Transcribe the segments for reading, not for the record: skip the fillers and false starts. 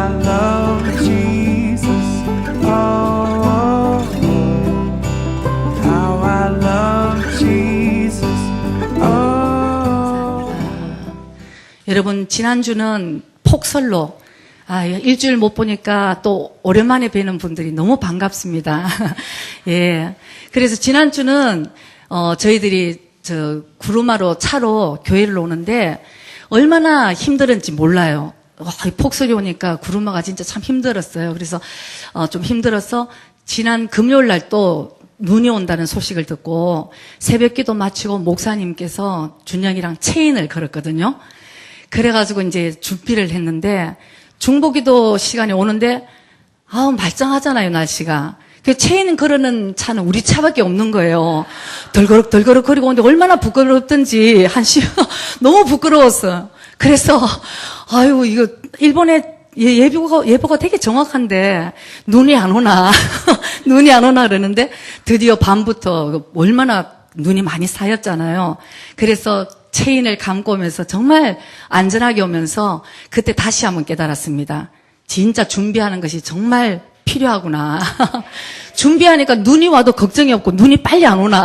I love Jesus. Oh, how I love Jesus. Oh. 여러분, 지난주는 폭설로 일주일 못 보니까 또 오랜만에 뵈는 분들이 너무 반갑습니다. 예. 그래서 지난주는 저희들이 구루마로 차로 교회를 오는데 얼마나 힘들었는지 몰라요. 폭설이 오니까 구루마가 진짜 참 힘들었어요. 그래서 좀 힘들어서 지난 금요일 날 또 눈이 온다는 소식을 듣고 새벽기도 마치고 목사님께서 준영이랑 체인을 걸었거든요. 그래가지고 이제 준비를 했는데 중보기도 시간이 오는데 말짱하잖아요, 날씨가. 그 체인 걸으는 차는 우리 차밖에 없는 거예요. 덜거럭 거리고 오는데 얼마나 부끄럽던지 너무 부끄러웠어요. 그래서 이거 일본에 예보가 되게 정확한데 눈이 안 오나 눈이 안 오나 그러는데 드디어 밤부터 얼마나 눈이 많이 쌓였잖아요. 그래서 체인을 감고 오면서 정말 안전하게 오면서 그때 다시 한번 깨달았습니다. 진짜 준비하는 것이 정말 필요하구나. 준비하니까 눈이 와도 걱정이 없고 눈이 빨리 안 오나.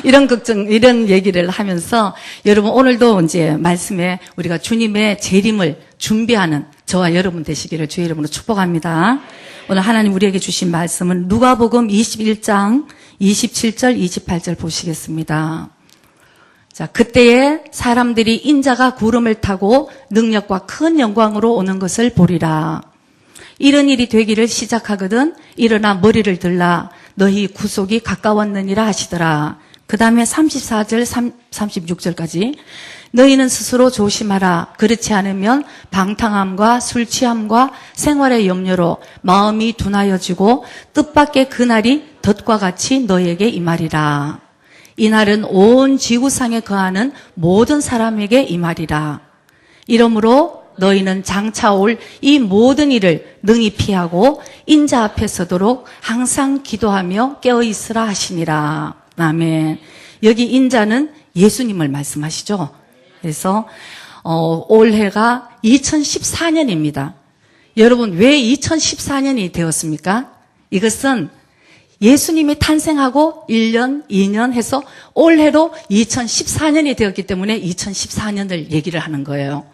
이런 얘기를 하면서 여러분 오늘도 이제 말씀에 우리가 주님의 재림을 준비하는 저와 여러분 되시기를 주의 이름으로 축복합니다. 오늘 하나님 우리에게 주신 말씀은 누가복음 21장 27절 28절 보시겠습니다. 자, 그때에 사람들이 인자가 구름을 타고 능력과 큰 영광으로 오는 것을 보리라. 이런 일이 되기를 시작하거든 일어나 머리를 들라 너희 구속이 가까웠느니라 하시더라. 그 다음에 34절 36절까지 너희는 스스로 조심하라. 그렇지 않으면 방탕함과 술 취함과 생활의 염려로 마음이 둔하여지고 뜻밖의 그날이 덫과 같이 너희에게 임하리라. 이날은 온 지구상에 거하는 모든 사람에게 임하리라. 이러므로 너희는 장차 올 이 모든 일을 능히 피하고 인자 앞에 서도록 항상 기도하며 깨어있으라 하시니라. 아멘. 여기 인자는 예수님을 말씀하시죠. 그래서 올해가 2014년입니다. 여러분 왜 2014년이 되었습니까? 이것은 예수님이 탄생하고 1년, 2년 해서 올해로 2014년이 되었기 때문에 2014년을 얘기를 하는 거예요.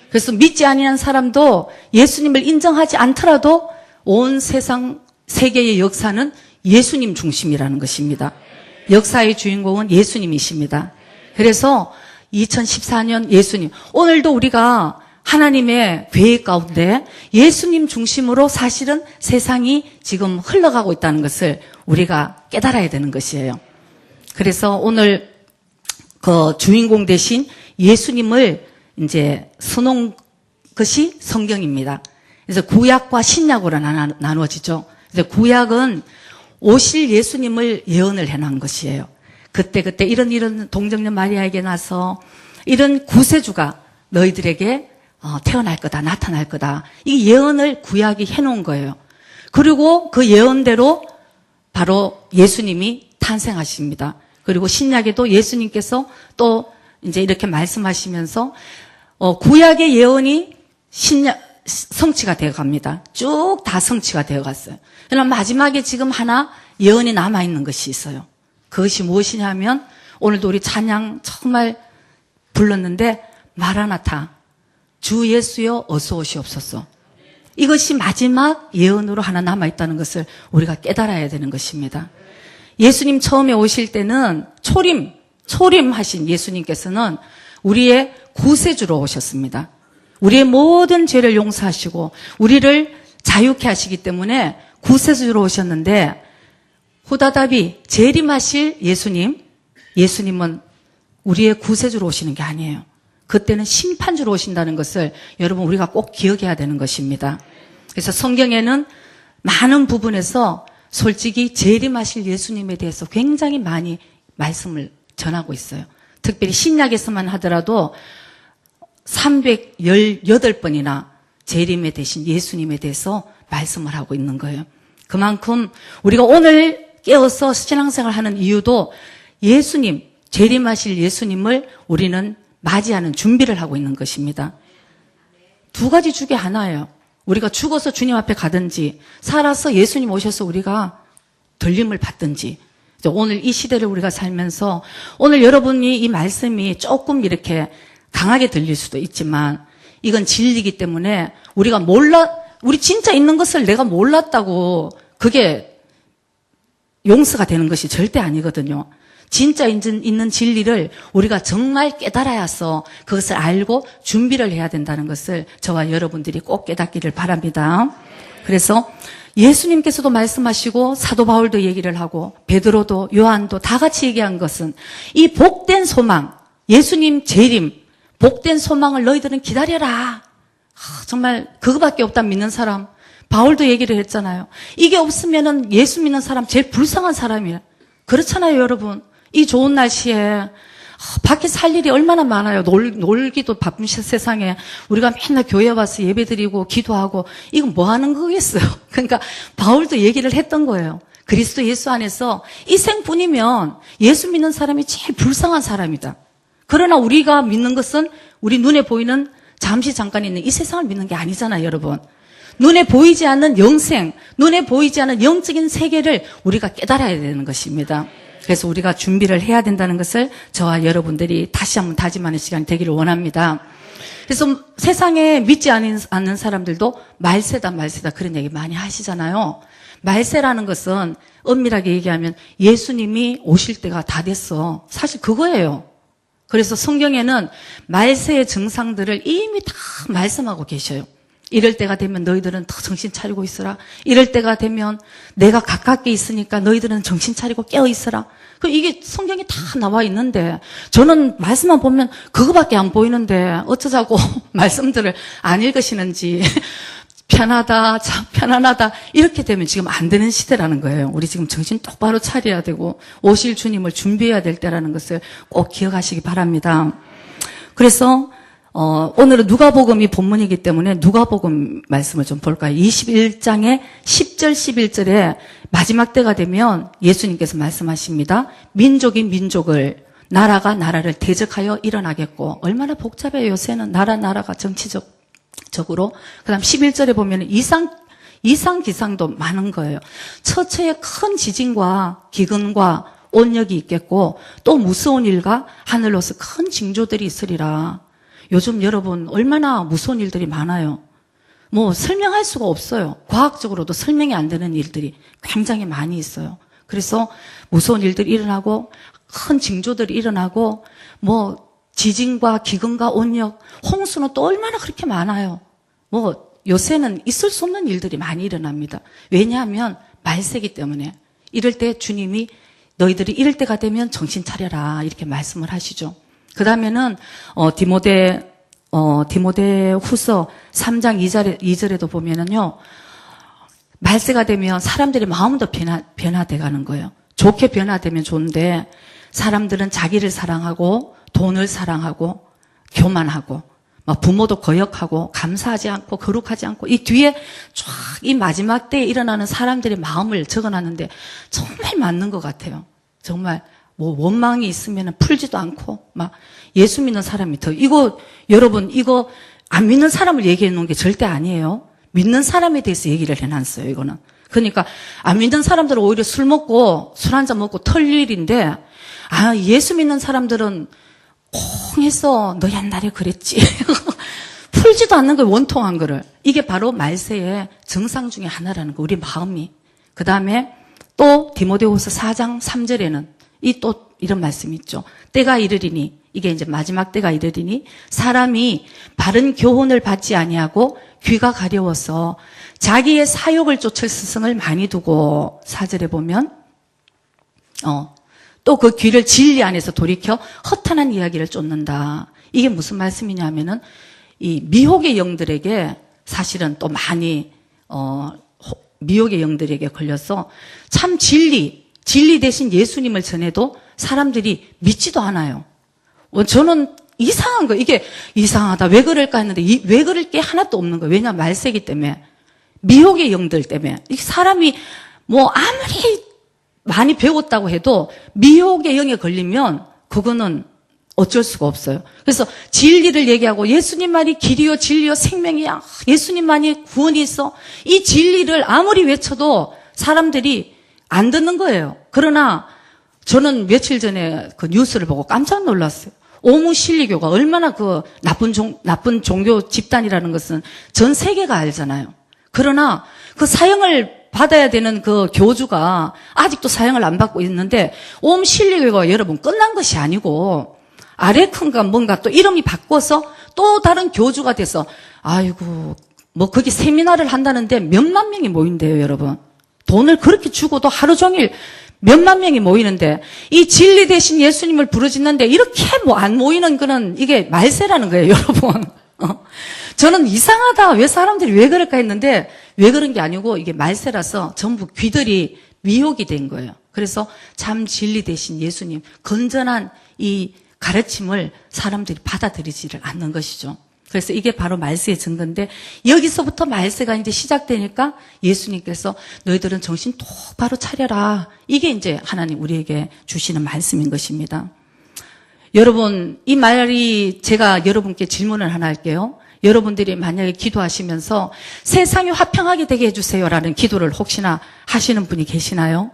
그래서 믿지 아니한 사람도 예수님을 인정하지 않더라도 온 세상, 세계의 역사는 예수님 중심이라는 것입니다. 역사의 주인공은 예수님이십니다. 그래서 2014년 예수님, 오늘도 우리가 하나님의 계획 가운데 예수님 중심으로 사실은 세상이 지금 흘러가고 있다는 것을 우리가 깨달아야 되는 것이에요. 그래서 오늘 그 주인공 대신 예수님을 이제 써놓은 것이 성경입니다. 그래서 구약과 신약으로 나누어지죠. 그래서 구약은 오실 예수님을 예언을 해놓은 것이에요. 그때 이런 동정녀 마리아에게 나서 이런 구세주가 너희들에게 태어날 거다, 나타날 거다. 이 예언을 구약이 해놓은 거예요. 그리고 그 예언대로 바로 예수님이 탄생하십니다. 그리고 신약에도 예수님께서 또 이제 이렇게 말씀하시면서 구약의 예언이 성취가 되어 갑니다. 쭉 다 성취가 되어 갔어요. 그러나 마지막에 지금 하나 예언이 남아있는 것이 있어요. 그것이 무엇이냐면 오늘도 우리 찬양 정말 불렀는데 마라나타 주 예수여 어서 오시옵소서. 이것이 마지막 예언으로 하나 남아있다는 것을 우리가 깨달아야 되는 것입니다. 예수님 처음에 오실 때는 초림하신 예수님께서는 우리의 구세주로 오셨습니다. 우리의 모든 죄를 용서하시고 우리를 자유케 하시기 때문에 구세주로 오셨는데 후다답이 재림하실 예수님은 우리의 구세주로 오시는 게 아니에요. 그때는 심판주로 오신다는 것을 여러분 우리가 꼭 기억해야 되는 것입니다. 그래서 성경에는 많은 부분에서 솔직히 재림하실 예수님에 대해서 굉장히 많이 말씀을 전하고 있어요. 특별히 신약에서만 하더라도 318번이나 재림에 대신 예수님에 대해서 말씀을 하고 있는 거예요. 그만큼 우리가 오늘 깨어서 신앙생활을 하는 이유도 예수님, 재림하실 예수님을 우리는 맞이하는 준비를 하고 있는 것입니다. 두 가지 중에 하나예요. 우리가 죽어서 주님 앞에 가든지 살아서 예수님 오셔서 우리가 들림을 받든지 오늘 이 시대를 우리가 살면서 오늘 여러분이 이 말씀이 조금 이렇게 강하게 들릴 수도 있지만 이건 진리이기 때문에 우리가 우리 진짜 있는 것을 내가 몰랐다고 그게 용서가 되는 것이 절대 아니거든요. 진짜 있는 진리를 우리가 정말 깨달아야 해서 그것을 알고 준비를 해야 된다는 것을 저와 여러분들이 꼭 깨닫기를 바랍니다. 그래서 예수님께서도 말씀하시고 사도 바울도 얘기를 하고 베드로도 요한도 다 같이 얘기한 것은 이 복된 소망, 예수님 재림, 복된 소망을 너희들은 기다려라. 정말 그거밖에 없다 믿는 사람. 바울도 얘기를 했잖아요. 이게 없으면은 예수 믿는 사람 제일 불쌍한 사람이에요. 그렇잖아요, 여러분. 이 좋은 날씨에 밖에서 할 일이 얼마나 많아요. 놀기도 바쁜 세상에 우리가 맨날 교회 와서 예배드리고 기도하고 이건 뭐 하는 거겠어요. 그러니까 바울도 얘기를 했던 거예요. 그리스도 예수 안에서 이 생뿐이면 예수 믿는 사람이 제일 불쌍한 사람이다. 그러나 우리가 믿는 것은 우리 눈에 보이는 잠시 잠깐 있는 이 세상을 믿는 게 아니잖아요, 여러분. 눈에 보이지 않는 영생, 눈에 보이지 않는 영적인 세계를 우리가 깨달아야 되는 것입니다. 그래서 우리가 준비를 해야 된다는 것을 저와 여러분들이 다시 한번 다짐하는 시간이 되기를 원합니다. 그래서 세상에 믿지 않는 사람들도 말세다 그런 얘기 많이 하시잖아요. 말세라는 것은 엄밀하게 얘기하면 예수님이 오실 때가 다 됐어. 사실 그거예요. 그래서 성경에는 말세의 증상들을 이미 다 말씀하고 계셔요. 이럴 때가 되면 너희들은 더 정신 차리고 있어라. 이럴 때가 되면 내가 가깝게 있으니까 너희들은 정신 차리고 깨어 있어라. 이게 성경에 다 나와 있는데 저는 말씀만 보면 그거밖에 안 보이는데 어쩌자고 말씀들을 안 읽으시는지 편하다, 참 편안하다 이렇게 되면 지금 안 되는 시대라는 거예요. 우리 지금 정신 똑바로 차려야 되고 오실 주님을 준비해야 될 때라는 것을 꼭 기억하시기 바랍니다. 그래서 오늘은 누가복음이 본문이기 때문에 누가복음 말씀을 좀 볼까요? 21장의 10절 11절에 마지막 때가 되면 예수님께서 말씀하십니다. 민족이 민족을, 나라가 나라를 대적하여 일어나겠고 얼마나 복잡해요. 요새는 나라가 정치적으로. 그다음 11절에 보면 이상기상도 많은 거예요. 처처에 큰 지진과 기근과 온역이 있겠고 또 무서운 일과 하늘로서 큰 징조들이 있으리라. 요즘 여러분 얼마나 무서운 일들이 많아요. 뭐 설명할 수가 없어요. 과학적으로도 설명이 안 되는 일들이 굉장히 많이 있어요. 그래서 무서운 일들이 일어나고 큰 징조들이 일어나고 뭐 지진과 기근과 온역, 홍수는 또 얼마나 그렇게 많아요. 뭐 요새는 있을 수 없는 일들이 많이 일어납니다. 왜냐하면 말세기 때문에 이럴 때 주님이 너희들이 이럴 때가 되면 정신 차려라 이렇게 말씀을 하시죠. 그 다음에는 디모데 후서 3장 2절에도 보면은요, 말세가 되면 사람들의 마음도 변화돼 가는 거예요. 좋게 변화되면 좋은데 사람들은 자기를 사랑하고 돈을 사랑하고 교만하고 막 부모도 거역하고 감사하지 않고 거룩하지 않고 이 뒤에 쫙 이 마지막 때에 일어나는 사람들의 마음을 적어놨는데 정말 맞는 것 같아요. 정말 뭐 원망이 있으면 풀지도 않고 막 예수 믿는 사람이 더 여러분 이거 안 믿는 사람을 얘기해 놓은 게 절대 아니에요. 믿는 사람에 대해서 얘기를 해놨어요. 이거는. 그러니까 안 믿는 사람들은 오히려 술 한잔 먹고 털 일인데 예수 믿는 사람들은 콩 해서 너 옛날에 그랬지. 풀지도 않는 걸 원통한 거를. 이게 바로 말세의 증상 중에 하나라는 거. 우리 마음이. 그 다음에 또 디모데후서 4장 3절에는 또 이런 말씀이 있죠. 때가 이르리니 이게 이제 마지막 때가 이르리니 사람이 바른 교훈을 받지 아니하고 귀가 가려워서 자기의 사욕을 쫓을 스승을 많이 두고 4절에 보면 또 그 귀를 진리 안에서 돌이켜 허탄한 이야기를 쫓는다. 이게 무슨 말씀이냐면은 이 미혹의 영들에게 사실은 또 많이 미혹의 영들에게 걸려서 참 진리 대신 예수님을 전해도 사람들이 믿지도 않아요. 저는 이상한 거, 이게 이상하다. 왜 그럴까 했는데, 왜 그럴 게 하나도 없는 거예요. 왜냐, 말세기 때문에. 미혹의 영들 때문에. 이 사람이 뭐 아무리 많이 배웠다고 해도 미혹의 영에 걸리면 그거는 어쩔 수가 없어요. 그래서 진리를 얘기하고 예수님 말이 길이요 진리요 생명이야. 예수님만이 구원이 있어. 이 진리를 아무리 외쳐도 사람들이 안 듣는 거예요. 그러나 저는 며칠 전에 그 뉴스를 보고 깜짝 놀랐어요. 오무실리교가 얼마나 그 나쁜 종교 집단이라는 것은 전 세계가 알잖아요. 그러나 그 사형을 받아야 되는 그 교주가 아직도 사형을 안 받고 있는데 오무실리교가 여러분 끝난 것이 아니고 아레큰가 뭔가 또 이름이 바꿔서 또 다른 교주가 돼서 아이고 뭐 거기 세미나를 한다는데 몇만 명이 모인대요, 여러분. 돈을 그렇게 주고도 하루 종일 몇만 명이 모이는데 이 진리 대신 예수님을 부르짖는데 이렇게 뭐 안 모이는 거는 이게 말세라는 거예요, 여러분. 저는 이상하다. 왜 사람들이 왜 그럴까 했는데 왜 그런 게 아니고 이게 말세라서 전부 귀들이 미혹이 된 거예요. 그래서 참 진리 대신 예수님, 건전한 이 가르침을 사람들이 받아들이지를 않는 것이죠. 그래서 이게 바로 말세의 증거인데 여기서부터 말세가 이제 시작되니까 예수님께서 너희들은 정신 똑바로 차려라. 이게 이제 하나님 우리에게 주시는 말씀인 것입니다. 여러분, 이 말이 제가 여러분께 질문을 하나 할게요. 여러분들이 만약에 기도하시면서 세상이 화평하게 되게 해주세요라는 기도를 혹시나 하시는 분이 계시나요?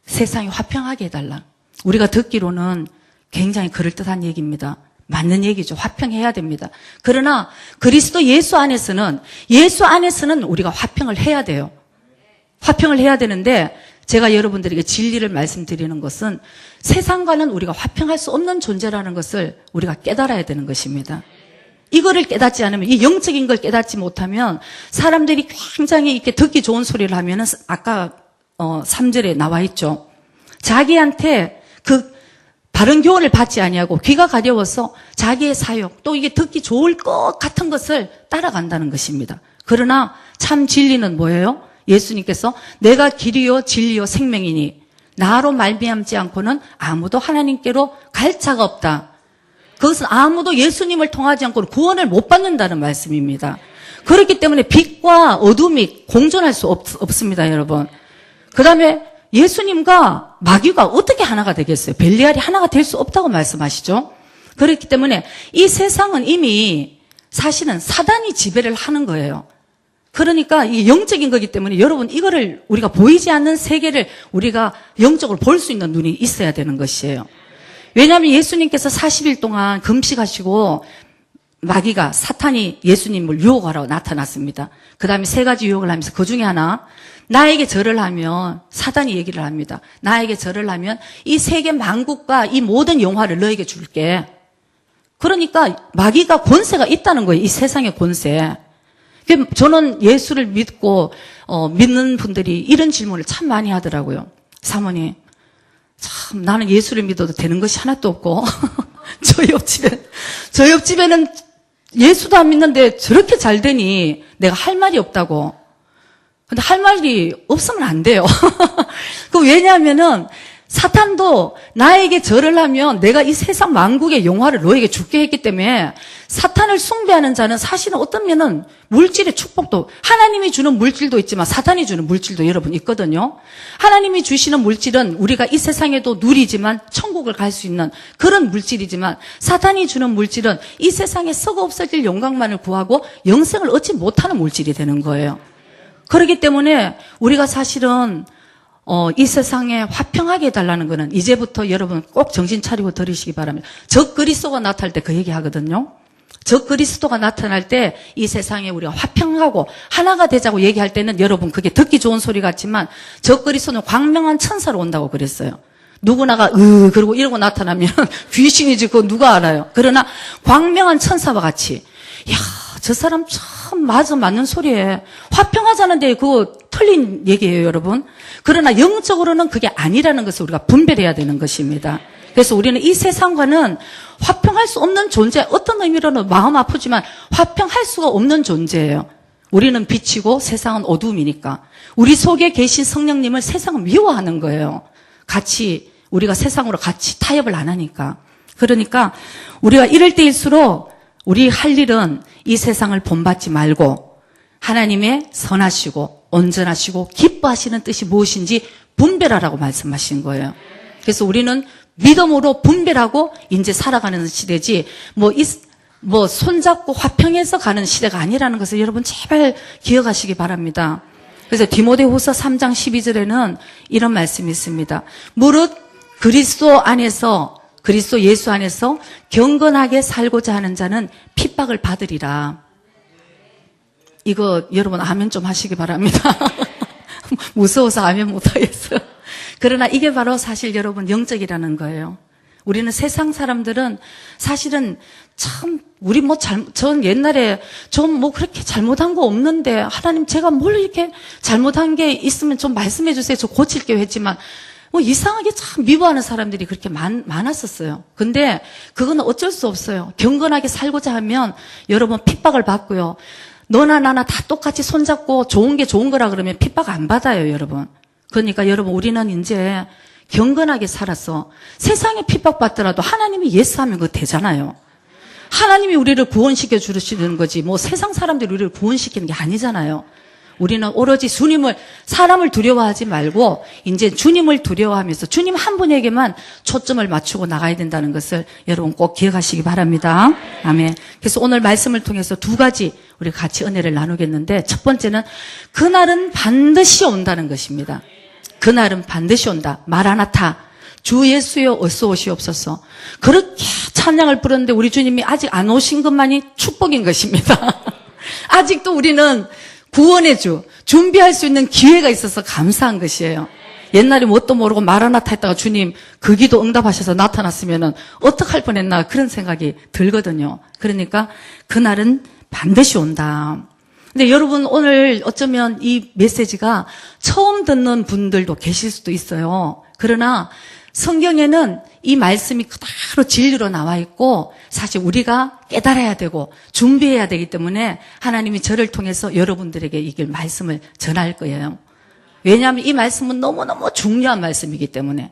세상이 화평하게 해달라. 우리가 듣기로는 굉장히 그럴듯한 얘기입니다. 맞는 얘기죠. 화평해야 됩니다. 그러나 그리스도 예수 안에서는 우리가 화평을 해야 돼요. 화평을 해야 되는데 제가 여러분들에게 진리를 말씀드리는 것은 세상과는 우리가 화평할 수 없는 존재라는 것을 우리가 깨달아야 되는 것입니다. 이거를 깨닫지 않으면, 이 영적인 걸 깨닫지 못하면 사람들이 굉장히 이렇게 듣기 좋은 소리를 하면은 아까 3절에 나와 있죠. 자기한테 그 바른 교훈을 받지 아니하고 귀가 가려워서 자기의 사욕 또 이게 듣기 좋을 것 같은 것을 따라간다는 것입니다. 그러나 참 진리는 뭐예요? 예수님께서 내가 길이요 진리요 생명이니 나로 말미암지 않고는 아무도 하나님께로 갈 자가 없다. 그것은 아무도 예수님을 통하지 않고는 구원을 못 받는다는 말씀입니다. 그렇기 때문에 빛과 어둠이 공존할 수 없습니다, 여러분. 그 다음에 예수님과 마귀가 어떻게 하나가 되겠어요? 벨리알이 하나가 될 수 없다고 말씀하시죠. 그렇기 때문에 이 세상은 이미 사실은 사단이 지배를 하는 거예요. 그러니까 이 영적인 거기 때문에 여러분 이거를 우리가 보이지 않는 세계를 우리가 영적으로 볼 수 있는 눈이 있어야 되는 것이에요. 왜냐하면 예수님께서 40일 동안 금식하시고 마귀가 사탄이 예수님을 유혹하라고 나타났습니다. 그 다음에 3가지 유혹을 하면서 그 중에 하나 나에게 절을 하면 사단이 얘기를 합니다. 나에게 절을 하면 이 세계 만국과 이 모든 영화를 너에게 줄게. 그러니까 마귀가 권세가 있다는 거예요. 이 세상의 권세. 저는 예수를 믿고 믿는 분들이 이런 질문을 참 많이 하더라고요. 사모님, 참 나는 예수를 믿어도 되는 것이 하나도 없고 저 옆집에는 예수도 안 믿는데 저렇게 잘 되니 내가 할 말이 없다고. 근데 할 말이 없으면 안 돼요. 왜냐하면은 사탄도 나에게 절을 하면 내가 이 세상 만국의 영화를 너에게 주게 했기 때문에 사탄을 숭배하는 자는 사실은 어떤 면은 물질의 축복도 하나님이 주는 물질도 있지만 사탄이 주는 물질도 여러분 있거든요. 하나님이 주시는 물질은 우리가 이 세상에도 누리지만 천국을 갈 수 있는 그런 물질이지만 사탄이 주는 물질은 이 세상에 썩어 없어질 영광만을 구하고 영생을 얻지 못하는 물질이 되는 거예요. 그렇기 때문에 우리가 사실은 이 세상에 화평하게 해달라는 거는 이제부터 여러분 꼭 정신 차리고 들으시기 바랍니다. 적 그리스도가 나타날 때 그 얘기 하거든요. 적 그리스도가 나타날 때 이 세상에 우리가 화평하고 하나가 되자고 얘기할 때는 여러분 그게 듣기 좋은 소리 같지만 적 그리스도는 광명한 천사로 온다고 그랬어요. 누구나가 그러고 이러고 나타나면 귀신이지 그거 누가 알아요. 그러나 광명한 천사와 같이 야, 저 사람 참 맞는 소리에 화평하자는데 그거 틀린 얘기예요, 여러분. 그러나 영적으로는 그게 아니라는 것을 우리가 분별해야 되는 것입니다. 그래서 우리는 이 세상과는 화평할 수 없는 존재, 어떤 의미로는 마음 아프지만 화평할 수가 없는 존재예요. 우리는 빛이고 세상은 어둠이니까. 우리 속에 계신 성령님을 세상은 미워하는 거예요. 우리가 세상으로 같이 타협을 안 하니까. 그러니까 우리가 이럴 때일수록 우리 할 일은 이 세상을 본받지 말고 하나님의 선하시고 온전하시고 기뻐하시는 뜻이 무엇인지 분별하라고 말씀하신 거예요. 그래서 우리는 믿음으로 분별하고 이제 살아가는 시대지, 뭐 손잡고 화평해서 가는 시대가 아니라는 것을 여러분 제발 기억하시기 바랍니다. 그래서 디모데후서 3장 12절에는 이런 말씀이 있습니다. 무릇 그리스도 예수 안에서 경건하게 살고자 하는 자는 핍박을 받으리라. 이거 여러분 아멘 좀 하시기 바랍니다. 무서워서 아멘 못하겠어요. 그러나 이게 바로 사실 여러분 영적이라는 거예요. 우리는 세상 사람들은 사실은 참 전 옛날에 좀 뭐 그렇게 잘못한 거 없는데 하나님 제가 뭘 이렇게 잘못한 게 있으면 좀 말씀해 주세요. 저 고칠게요 했지만 뭐 이상하게 참 미워하는 사람들이 그렇게 많았었어요. 근데 그거는 어쩔 수 없어요. 경건하게 살고자 하면 여러분 핍박을 받고요. 너나 나나 다 똑같이 손잡고 좋은 게 좋은 거라 그러면 핍박 안 받아요, 여러분. 그러니까 여러분 우리는 이제 경건하게 살아서 세상에 핍박받더라도 하나님이 예스하면 그거 되잖아요. 하나님이 우리를 구원시켜 주시는 거지 뭐 세상 사람들이 우리를 구원시키는 게 아니잖아요. 우리는 오로지 사람을 두려워하지 말고 이제 주님을 두려워하면서 주님 한 분에게만 초점을 맞추고 나가야 된다는 것을 여러분 꼭 기억하시기 바랍니다. 아멘. 그래서 오늘 말씀을 통해서 두 가지 우리 같이 은혜를 나누겠는데 첫 번째는 그날은 반드시 온다는 것입니다. 그날은 반드시 온다. 마라나타. 주 예수여 어서 오시옵소서. 그렇게 찬양을 부르는데 우리 주님이 아직 안 오신 것만이 축복인 것입니다. 아직도 우리는 구원의 주, 준비할 수 있는 기회가 있어서 감사한 것이에요. 옛날에 뭣도 모르고 마라나타 했다가 주님 그 기도 응답하셔서 나타났으면 어떡할 뻔했나 그런 생각이 들거든요. 그러니까 그날은 반드시 온다. 근데 여러분 오늘 어쩌면 이 메시지가 처음 듣는 분들도 계실 수도 있어요. 그러나 성경에는 이 말씀이 그대로 진리로 나와 있고 사실 우리가 깨달아야 되고 준비해야 되기 때문에 하나님이 저를 통해서 여러분들에게 이 말씀을 전할 거예요. 왜냐하면 이 말씀은 너무너무 중요한 말씀이기 때문에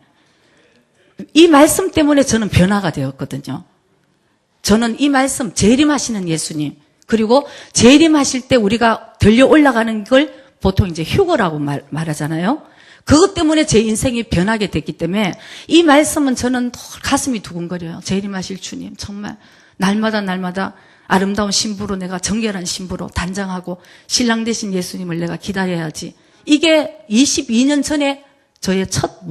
이 말씀 때문에 저는 변화가 되었거든요. 저는 이 말씀 재림하시는 예수님 그리고 재림하실 때 우리가 들려 올라가는 걸 보통 이제 휴거라고 말하잖아요. 그것 때문에 제 인생이 변하게 됐기 때문에 이 말씀은 저는 가슴이 두근거려요. 재림하실 주님 정말 날마다 아름다운 신부로 내가 정결한 신부로 단장하고 신랑 되신 예수님을 내가 기다려야지. 이게 22년 전에 저의 첫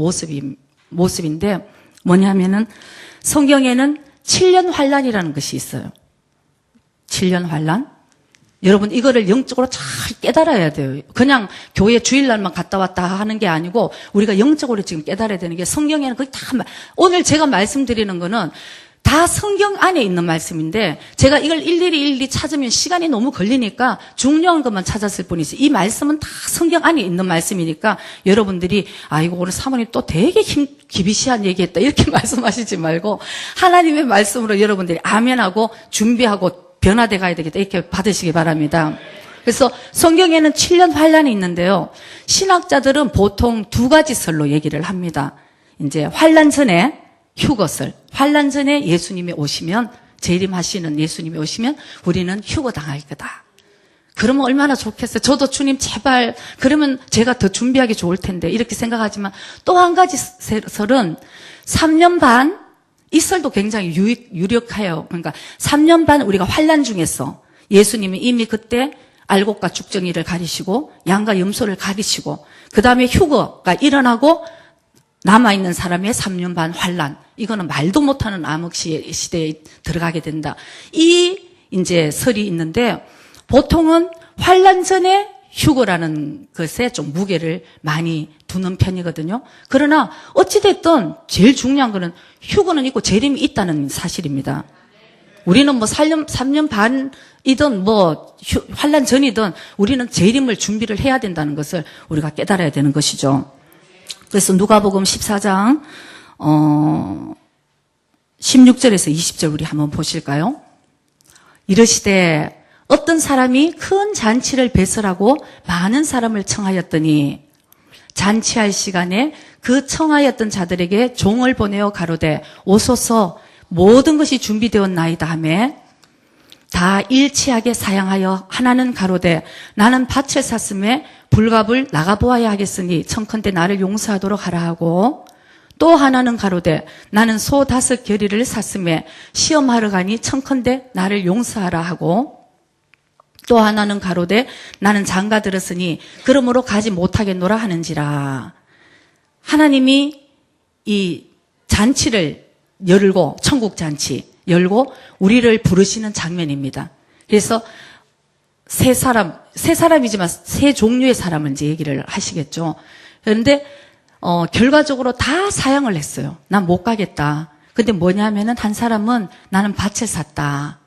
모습인데 뭐냐면은 성경에는 7년 환란이라는 것이 있어요. 7년 환란? 여러분 이거를 영적으로 잘 깨달아야 돼요. 그냥 교회 주일날만 갔다 왔다 하는 게 아니고 우리가 영적으로 지금 깨달아야 되는 게 성경에는 그게 다 오늘 제가 말씀드리는 거는 다 성경 안에 있는 말씀인데 제가 이걸 일일이 찾으면 시간이 너무 걸리니까 중요한 것만 찾았을 뿐이지 이 말씀은 다 성경 안에 있는 말씀이니까 여러분들이 이거 오늘 사모님 또 되게 기비시한 얘기했다 이렇게 말씀하시지 말고 하나님의 말씀으로 여러분들이 아멘하고 준비하고 변화돼 가야 되겠다 이렇게 받으시기 바랍니다. 그래서 성경에는 7년 환란이 있는데요. 신학자들은 보통 두 가지 설로 얘기를 합니다. 이제 환란 전에 휴거설, 환란 전에 예수님이 오시면 재림하시는 예수님이 오시면 우리는 휴거당할 거다. 그러면 얼마나 좋겠어요. 저도 주님 제발 그러면 제가 더 준비하기 좋을 텐데 이렇게 생각하지만 또 한 가지 설은 3년 반 이 설도 굉장히 유력해요. 그러니까 3년 반 우리가 환란 중에서 예수님이 이미 그때 알곡과 죽정이를 가리시고 양과 염소를 가리시고 그 다음에 휴거가 일어나고 남아있는 사람의 3년 반 환란 이거는 말도 못하는 암흑 시대에 들어가게 된다. 이 이제 설이 있는데 보통은 환란 전에 휴거라는 것에 좀 무게를 많이 두는 편이거든요. 그러나 어찌됐든 제일 중요한 거는 휴거는 있고 재림이 있다는 사실입니다. 우리는 뭐 3년 반이든 뭐 환란 전이든 우리는 재림을 준비를 해야 된다는 것을 우리가 깨달아야 되는 것이죠. 그래서 누가복음 14장 16절에서 20절 우리 한번 보실까요? 이르시되 어떤 사람이 큰 잔치를 배설하고 많은 사람을 청하였더니 잔치할 시간에 그 청하였던 자들에게 종을 보내어 가로되 오소서 모든 것이 준비되었나이다 하매 다 일치하게 사양하여 하나는 가로되 나는 밭을 샀음에 불갑을 나가보아야 하겠으니 청컨대 나를 용서하도록 하라 하고 또 하나는 가로되 나는 소 5겨리를 샀음에 시험하러 가니 청컨대 나를 용서하라 하고, 또 하나는 가로되 나는 장가 들었으니 그러므로 가지 못하겠노라 하는지라. 하나님이 이 잔치를 열고, 천국 잔치 열고 우리를 부르시는 장면입니다. 그래서 세 사람이지만 세 종류의 사람을 이제 얘기를 하시겠죠. 그런데 결과적으로 다 사양을 했어요. 난 못 가겠다. 근데 뭐냐면은 한 사람은 나는 밭을 샀다.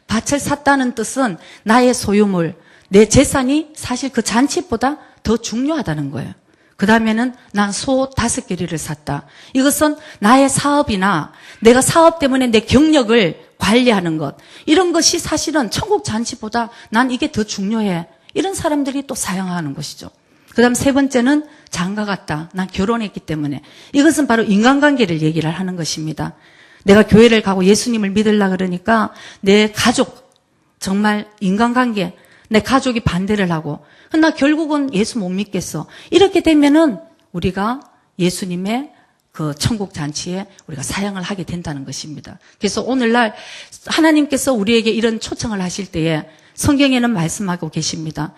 밭을 샀다는 뜻은 나의 소유물, 내 재산이 사실 그 잔치보다 더 중요하다는 거예요. 그 다음에는 난 소 5겨리를 샀다. 이것은 나의 사업이나 내가 사업 때문에 내 경력을 관리하는 것, 이런 것이 사실은 천국 잔치보다 난 이게 더 중요해. 이런 사람들이 또 사용하는 것이죠. 그 다음 세 번째는 장가 갔다. 난 결혼했기 때문에. 이것은 바로 인간관계를 얘기를 하는 것입니다. 내가 교회를 가고 예수님을 믿으려고 그러니까 내 가족, 정말 인간관계, 내 가족이 반대를 하고, 나 결국은 예수 못 믿겠어. 이렇게 되면은 우리가 예수님의 그 천국 잔치에 우리가 사양을 하게 된다는 것입니다. 그래서 오늘날 하나님께서 우리에게 이런 초청을 하실 때에 성경에는 말씀하고 계십니다.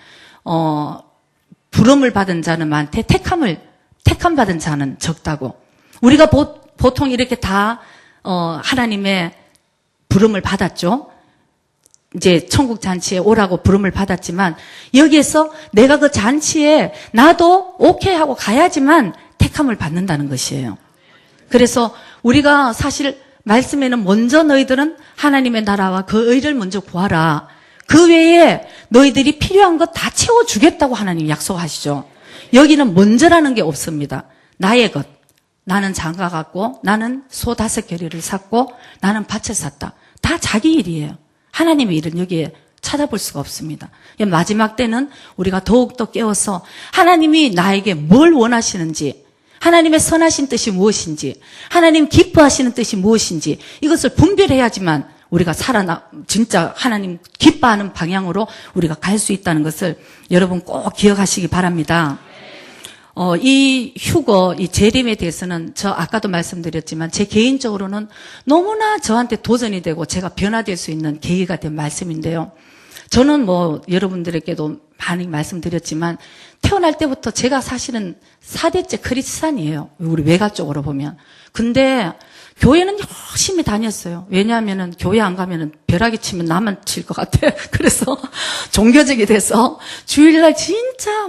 부름을 받은 자는 많되 택함 받은 자는 적다고. 우리가 보통 이렇게 다 하나님의 부름을 받았죠. 이제 천국 잔치에 오라고 부름을 받았지만 여기에서 내가 그 잔치에 나도 오케이 하고 가야지만 택함을 받는다는 것이에요. 그래서 우리가 사실 말씀에는 먼저 너희들은 하나님의 나라와 그 의를 먼저 구하라. 그 외에 너희들이 필요한 것 다 채워주겠다고 하나님 약속하시죠. 여기는 먼저라는 게 없습니다. 나의 것. 나는 장가 갔고, 나는 소 5겨리를 샀고, 나는 밭을 샀다. 다 자기 일이에요. 하나님의 일은 여기에 찾아볼 수가 없습니다. 마지막 때는 우리가 더욱더 깨워서 하나님이 나에게 뭘 원하시는지, 하나님의 선하신 뜻이 무엇인지, 하나님 기뻐하시는 뜻이 무엇인지 이것을 분별해야지만 우리가 진짜 하나님 기뻐하는 방향으로 우리가 갈 수 있다는 것을 여러분 꼭 기억하시기 바랍니다. 이 휴거, 이 재림에 대해서는 저 아까도 말씀드렸지만 제 개인적으로는 너무나 저한테 도전이 되고 제가 변화될 수 있는 계기가 된 말씀인데요. 저는 여러분들에게도 많이 말씀드렸지만 태어날 때부터 제가 사실은 4대째 크리스찬이에요. 우리 외가 쪽으로 보면. 근데 교회는 열심히 다녔어요. 왜냐하면은 교회 안 가면은 벼락이 치면 나만 칠 것 같아. 그래서 종교적이 돼서 주일날 진짜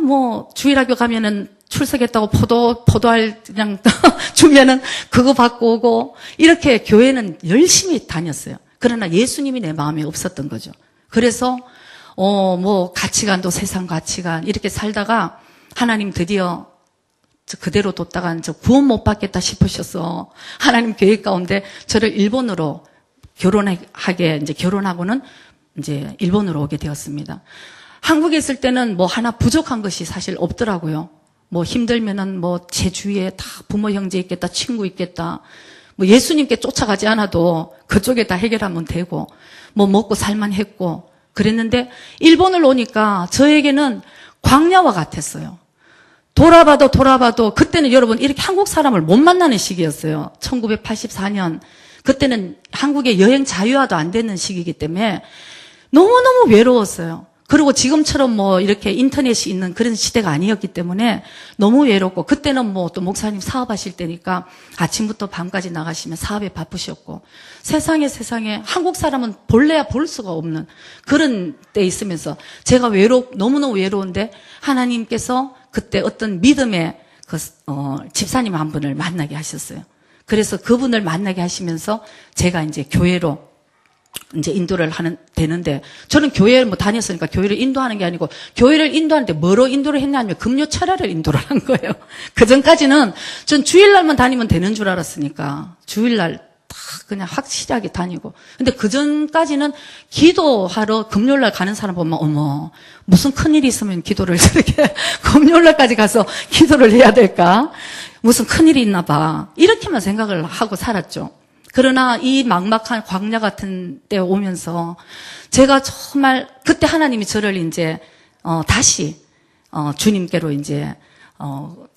주일학교 가면은 출석했다고 포도알 그냥 주면은 그거 받고 오고 이렇게 교회는 열심히 다녔어요. 그러나 예수님이 내 마음에 없었던 거죠. 그래서 가치관도 세상 가치관 이렇게 살다가 하나님 드디어 그대로 뒀다간 구원 못 받겠다 싶으셔서 하나님 계획 가운데 저를 일본으로 결혼하고는 이제 일본으로 오게 되었습니다. 한국에 있을 때는 하나 부족한 것이 사실 없더라고요. 힘들면은 제 주위에 다 부모 형제 있겠다, 친구 있겠다. 예수님께 쫓아가지 않아도 그쪽에 다 해결하면 되고, 먹고 살만 했고, 그랬는데 일본을 오니까 저에게는 광야와 같았어요. 돌아봐도 그때는 여러분 이렇게 한국 사람을 못 만나는 시기였어요. 1984년. 그때는 한국의 여행 자유화도 안 되는 시기이기 때문에 너무너무 외로웠어요. 그리고 지금처럼 이렇게 인터넷이 있는 그런 시대가 아니었기 때문에 너무 외롭고, 그때는 또 목사님 사업하실 때니까 아침부터 밤까지 나가시면 사업에 바쁘셨고, 세상에 한국 사람은 볼래야 볼 수가 없는 그런 때 있으면서 제가 너무너무 외로운데 하나님께서 그때 어떤 믿음의 집사님 한 분을 만나게 하셨어요. 그래서 그분을 만나게 하시면서 제가 이제 교회로 이제 인도를 되는데, 저는 교회를 다녔으니까 교회를 인도하는 게 아니고, 교회를 인도하는데 뭐로 인도를 했냐면 금요 철야를 인도를 한 거예요. 그 전까지는 전 주일날만 다니면 되는 줄 알았으니까 주일날 다 그냥 확실하게 다니고, 근데 그 전까지는 기도하러 금요일날 가는 사람 보면 어머 무슨 큰일이 있으면 기도를 저렇게 금요일날까지 가서 기도를 해야 될까, 무슨 큰일이 있나 봐, 이렇게만 생각을 하고 살았죠. 그러나 이 막막한 광야 같은 때 오면서 제가 정말 그때 하나님이 저를 이제 다시 주님께로 이제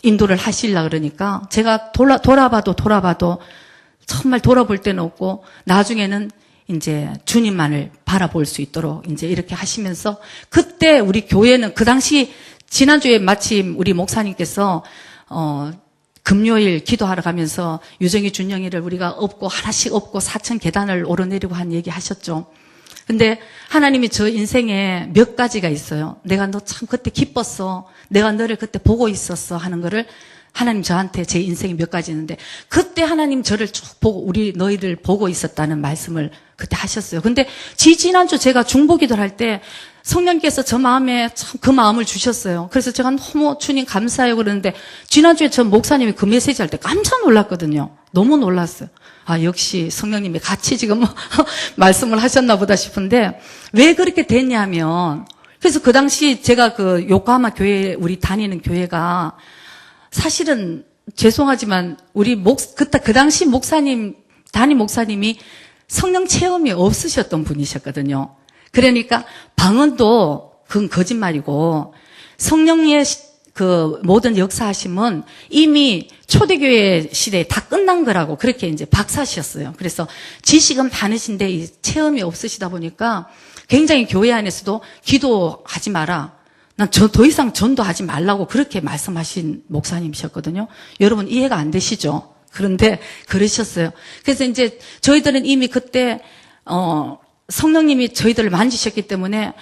인도를 하시려 그러니까 제가 돌아봐도 정말 돌아볼 데는 없고 나중에는 이제 주님만을 바라볼 수 있도록 이제 이렇게 하시면서 그때 우리 교회는 그 당시 지난주에 마침 우리 목사님께서 금요일 기도하러 가면서 유정이 준영이를 우리가 업고 하나씩 업고 4천 계단을 오르내리고 한 얘기 하셨죠. 근데 하나님이 저 인생에 몇 가지가 있어요. 내가 너 참 그때 기뻤어. 내가 너를 그때 보고 있었어 하는 거를 하나님 저한테 제 인생이 몇 가지 있는데 그때 하나님 저를 쭉 보고 우리 너희를 보고 있었다는 말씀을 그때 하셨어요. 근데 지난주 제가 중보기도를 할 때 성령께서 저 마음에 참 그 마음을 주셨어요. 그래서 제가 너무 주님 감사해요 그러는데 지난주에 저 목사님이 그 메시지 할 때 깜짝 놀랐거든요. 너무 놀랐어요. 아, 역시 성령님이 같이 지금 말씀을 하셨나 보다 싶은데 왜 그렇게 됐냐면 그래서 그 당시 제가 그 요코하마 교회 우리 다니는 교회가 사실은 죄송하지만 우리 그 당시 담임 목사님이 성령 체험이 없으셨던 분이셨거든요. 그러니까 방언도 그건 거짓말이고 성령의 그 모든 역사하심은 이미 초대교회 시대에 다 끝난 거라고 그렇게 이제 박사셨어요. 그래서 지식은 많으신데 이 체험이 없으시다 보니까 굉장히 교회 안에서도 기도하지 마라. 난 더 이상 전도하지 말라고 그렇게 말씀하신 목사님이셨거든요. 여러분 이해가 안 되시죠? 그런데 그러셨어요. 그래서 이제 저희들은 이미 그때 성령님이 저희들을 만지셨기 때문에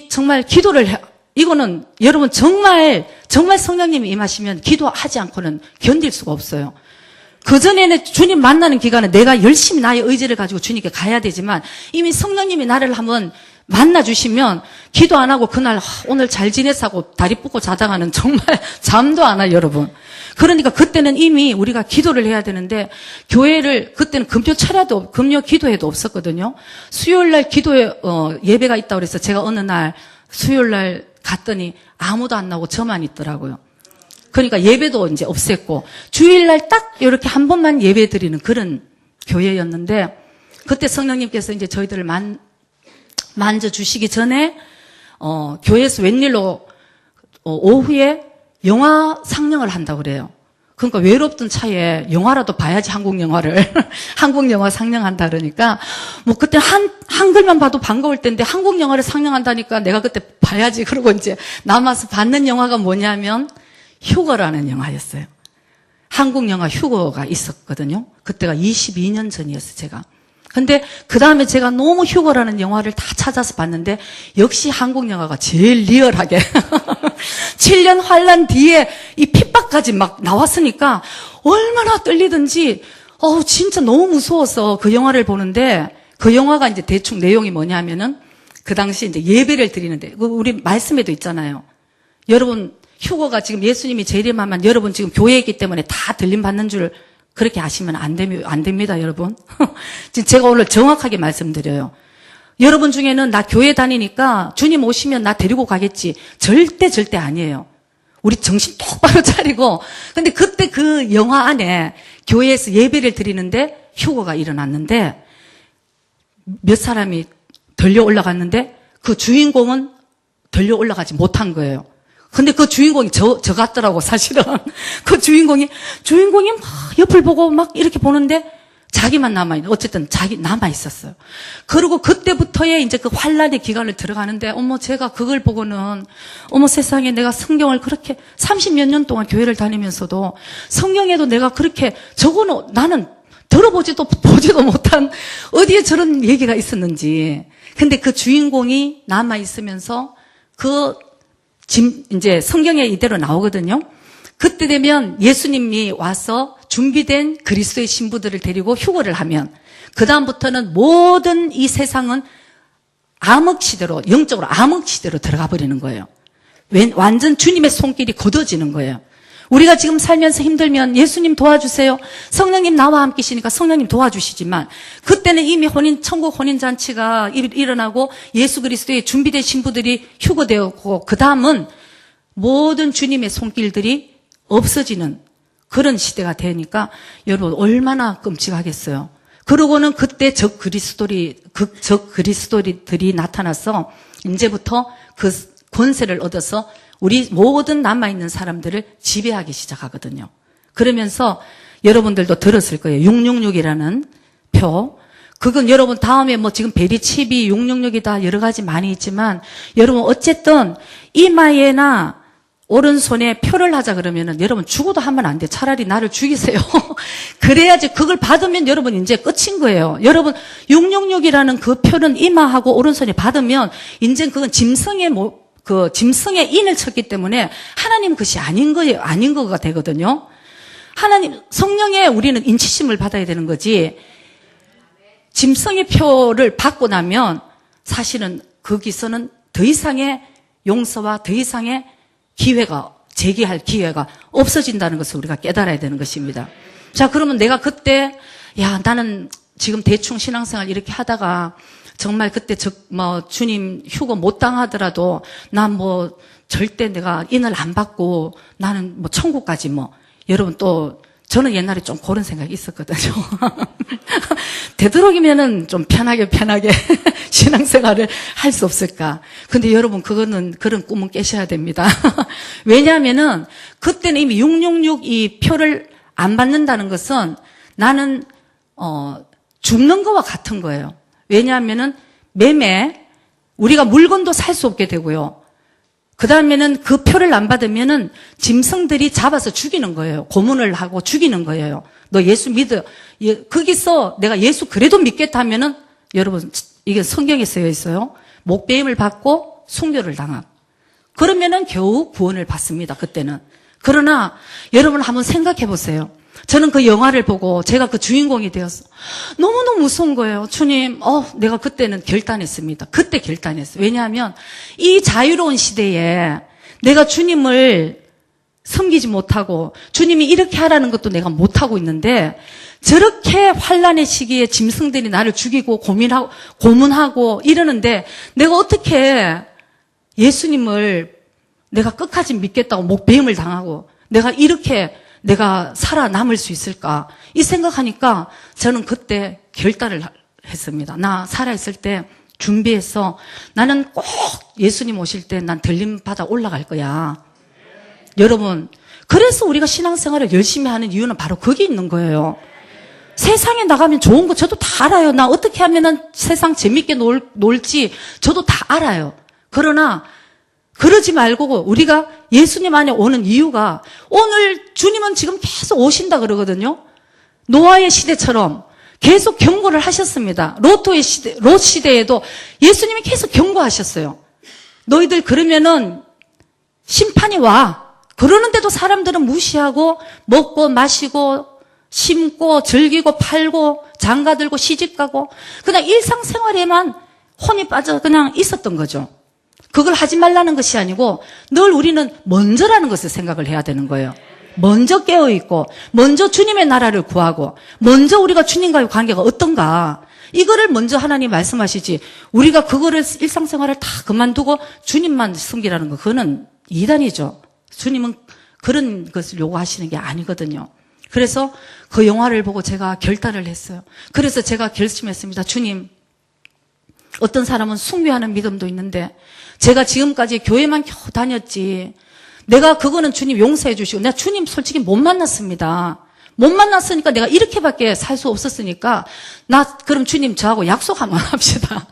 정말 기도를 이거는 여러분 정말 성령님이 임하시면 기도하지 않고는 견딜 수가 없어요. 그전에는 주님 만나는 기간에 내가 열심히 나의 의지를 가지고 주님께 가야 되지만 이미 성령님이 나를 한번 만나주시면 기도 안 하고 그날 오늘 잘 지냈어 하고 다리 뻗고 자다가는 정말 잠도 안 와요, 여러분. 그러니까 그때는 이미 우리가 기도를 해야 되는데 교회를 그때는 금요 기도회도 없었거든요. 수요일날 예배가 있다고 그래서 제가 어느 날 수요일날 갔더니 아무도 안 나오고 저만 있더라고요. 그러니까 예배도 이제 없앴고 주일날 딱 이렇게 한 번만 예배 드리는 그런 교회였는데 그때 성령님께서 이제 저희들을 만져주시기 전에 교회에서 웬일로 오후에 영화 상영을 한다고 그래요. 그러니까 외롭던 차에 영화라도 봐야지 한국 영화를 한국 영화 상영한다 그러니까 뭐 그때 한글만 봐도 반가울 텐데 한국 영화를 상영한다니까 내가 그때 봐야지 그러고 이제 남아서 봤는 영화가 뭐냐면 휴거라는 영화였어요. 한국 영화 휴거가 있었거든요. 그때가 22년 전이었어요, 제가. 근데 그 다음에 제가 너무 휴거라는 영화를 다 찾아서 봤는데 역시 한국 영화가 제일 리얼하게 7년 환란 뒤에 이 핍박까지 막 나왔으니까 얼마나 떨리든지 진짜 너무 무서워서 그 영화를 보는데 그 영화가 이제 대충 내용이 뭐냐면은 그 당시 이제 예배를 드리는데 우리 말씀에도 있잖아요. 여러분 휴거가 지금 예수님이 재림하면 여러분 지금 교회에 있기 때문에 다 들림 받는 줄 그렇게 아시면 안 됩니다, 여러분. 제가 오늘 정확하게 말씀드려요. 여러분 중에는 나 교회 다니니까 주님 오시면 나 데리고 가겠지. 절대 아니에요. 우리 정신 똑바로 차리고. 근데 그때 그 영화 안에 교회에서 예배를 드리는데 휴거가 일어났는데 몇 사람이 들려 올라갔는데 그 주인공은 들려 올라가지 못한 거예요. 근데 그 주인공이 저 같더라고, 사실은. 그 주인공이 막 옆을 보고 막 이렇게 보는데 자기만 남아있는, 어쨌든 남아 있었어요. 그리고 그때부터의 이제 그 환란의 기간을 들어가는데, 제가 그걸 보고는, 세상에 내가 성경을 그렇게 30몇 년 동안 교회를 다니면서도 성경에도 내가 그렇게 적어놓, 나는 들어보지도 보지도 못한 어디에 저런 얘기가 있었는지. 근데 그 주인공이 남아 있으면서 이제 성경에 이대로 나오거든요. 그때 되면 예수님이 와서 준비된 그리스도의 신부들을 데리고 휴거를 하면 그 다음부터는 모든 이 세상은 암흑시대로, 영적으로 암흑시대로 들어가 버리는 거예요. 완전 주님의 손길이 걷어지는 거예요. 우리가 지금 살면서 힘들면 예수님 도와주세요. 성령님 나와 함께시니까 성령님 도와주시지만 그때는 이미 천국 혼인잔치가 일어나고 예수 그리스도의 준비된 신부들이 휴거되었고 그 다음은 모든 주님의 손길들이 없어지는 그런 시대가 되니까 여러분 얼마나 끔찍하겠어요. 그러고는 그때 적 그리스도들이 나타나서 이제부터 그 권세를 얻어서 우리 모든 남아있는 사람들을 지배하기 시작하거든요. 그러면서 여러분들도 들었을 거예요. 666이라는 표. 그건 여러분 다음에 뭐 지금 베리칩이 666이다 여러 가지 많이 있지만 여러분 어쨌든 이마에나 오른손에 표를 하자 그러면은 여러분 죽어도 하면 안 돼. 차라리 나를 죽이세요. 그래야지 그걸 받으면 여러분 이제 끝인 거예요. 여러분 666이라는 그 표는 이마하고 오른손에 받으면 이제 그건 짐승의 짐승의 인을 쳤기 때문에 하나님 것이 아닌 거가 되거든요. 하나님 성령의 우리는 인치심을 받아야 되는 거지. 짐승의 표를 받고 나면 사실은 거기서는 더 이상의 용서와 더 이상의 재기할 기회가 없어진다는 것을 우리가 깨달아야 되는 것입니다. 자, 그러면 내가 그때, 나는 지금 대충 신앙생활 이렇게 하다가 정말 그때 주님 휴거 못 당하더라도 난 절대 내가 인을 안 받고 나는 천국까지 여러분 또 저는 옛날에 좀 그런 생각이 있었거든요. 되도록이면은 좀 편하게 신앙생활을 할 수 없을까. 근데 여러분 그런 꿈은 깨셔야 됩니다. 왜냐하면은 그때는 이미 666 이 표를 안 받는다는 것은 나는 죽는 거와 같은 거예요. 왜냐하면은 우리가 물건도 살 수 없게 되고요. 그 다음에는 그 표를 안 받으면은 짐승들이 잡아서 죽이는 거예요. 고문을 하고 죽이는 거예요. 너 예수 믿어. 거기서 내가 예수 그래도 믿겠다 하면은 여러분 이게 성경에 쓰여 있어요. 목배임을 받고 순교를 당함. 그러면은 겨우 구원을 받습니다. 그때는. 그러나 여러분 한번 생각해 보세요. 저는 그 영화를 보고 제가 그 주인공이 되었어. 너무너무 무서운 거예요. 주님, 내가 그때는 결단했습니다. 그때 결단했어요. 왜냐하면 이 자유로운 시대에 내가 주님을 섬기지 못하고 주님이 이렇게 하라는 것도 내가 못하고 있는데 저렇게 환란의 시기에 짐승들이 나를 죽이고 고문하고 이러는데 내가 어떻게 예수님을 내가 끝까지 믿겠다고 목배임을 당하고 내가 살아남을 수 있을까? 이 생각하니까 저는 그때 결단을 했습니다. 나 살아있을 때 준비해서 나는 꼭 예수님 오실 때 난 들림받아 올라갈 거야. 여러분, 그래서 우리가 신앙생활을 열심히 하는 이유는 바로 거기 있는 거예요. 세상에 나가면 좋은 거 저도 다 알아요. 나 어떻게 하면은 세상 재밌게 놀지 저도 다 알아요. 그러나 그러지 말고 우리가 예수님 안에 오는 이유가 오늘 주님은 지금 계속 오신다 그러거든요. 노아의 시대처럼 계속 경고를 하셨습니다. 롯 시대에도 예수님이 계속 경고하셨어요. 너희들 그러면은 심판이 와. 그러는데도 사람들은 무시하고 먹고 마시고 심고 즐기고 팔고 장가들고 시집가고 그냥 일상생활에만 혼이 빠져 그냥 있었던 거죠. 그걸 하지 말라는 것이 아니고 늘 우리는 먼저라는 것을 생각을 해야 되는 거예요. 먼저 깨어있고 먼저 주님의 나라를 구하고 먼저 우리가 주님과의 관계가 어떤가 이거를 먼저 하나님 말씀하시지 우리가 그거를 일상생활을 다 그만두고 주님만 섬기라는 거 그거는 이단이죠. 주님은 그런 것을 요구하시는 게 아니거든요. 그래서 그 영화를 보고 제가 결단을 했어요. 그래서 제가 결심했습니다. 주님, 어떤 사람은 숭배하는 믿음도 있는데 제가 지금까지 교회만 겨우 다녔지 내가 그거는 주님 용서해 주시고 내가 주님 솔직히 못 만났습니다. 못 만났으니까 내가 이렇게밖에 살 수 없었으니까 그럼 주님 저하고 약속 한번 합시다.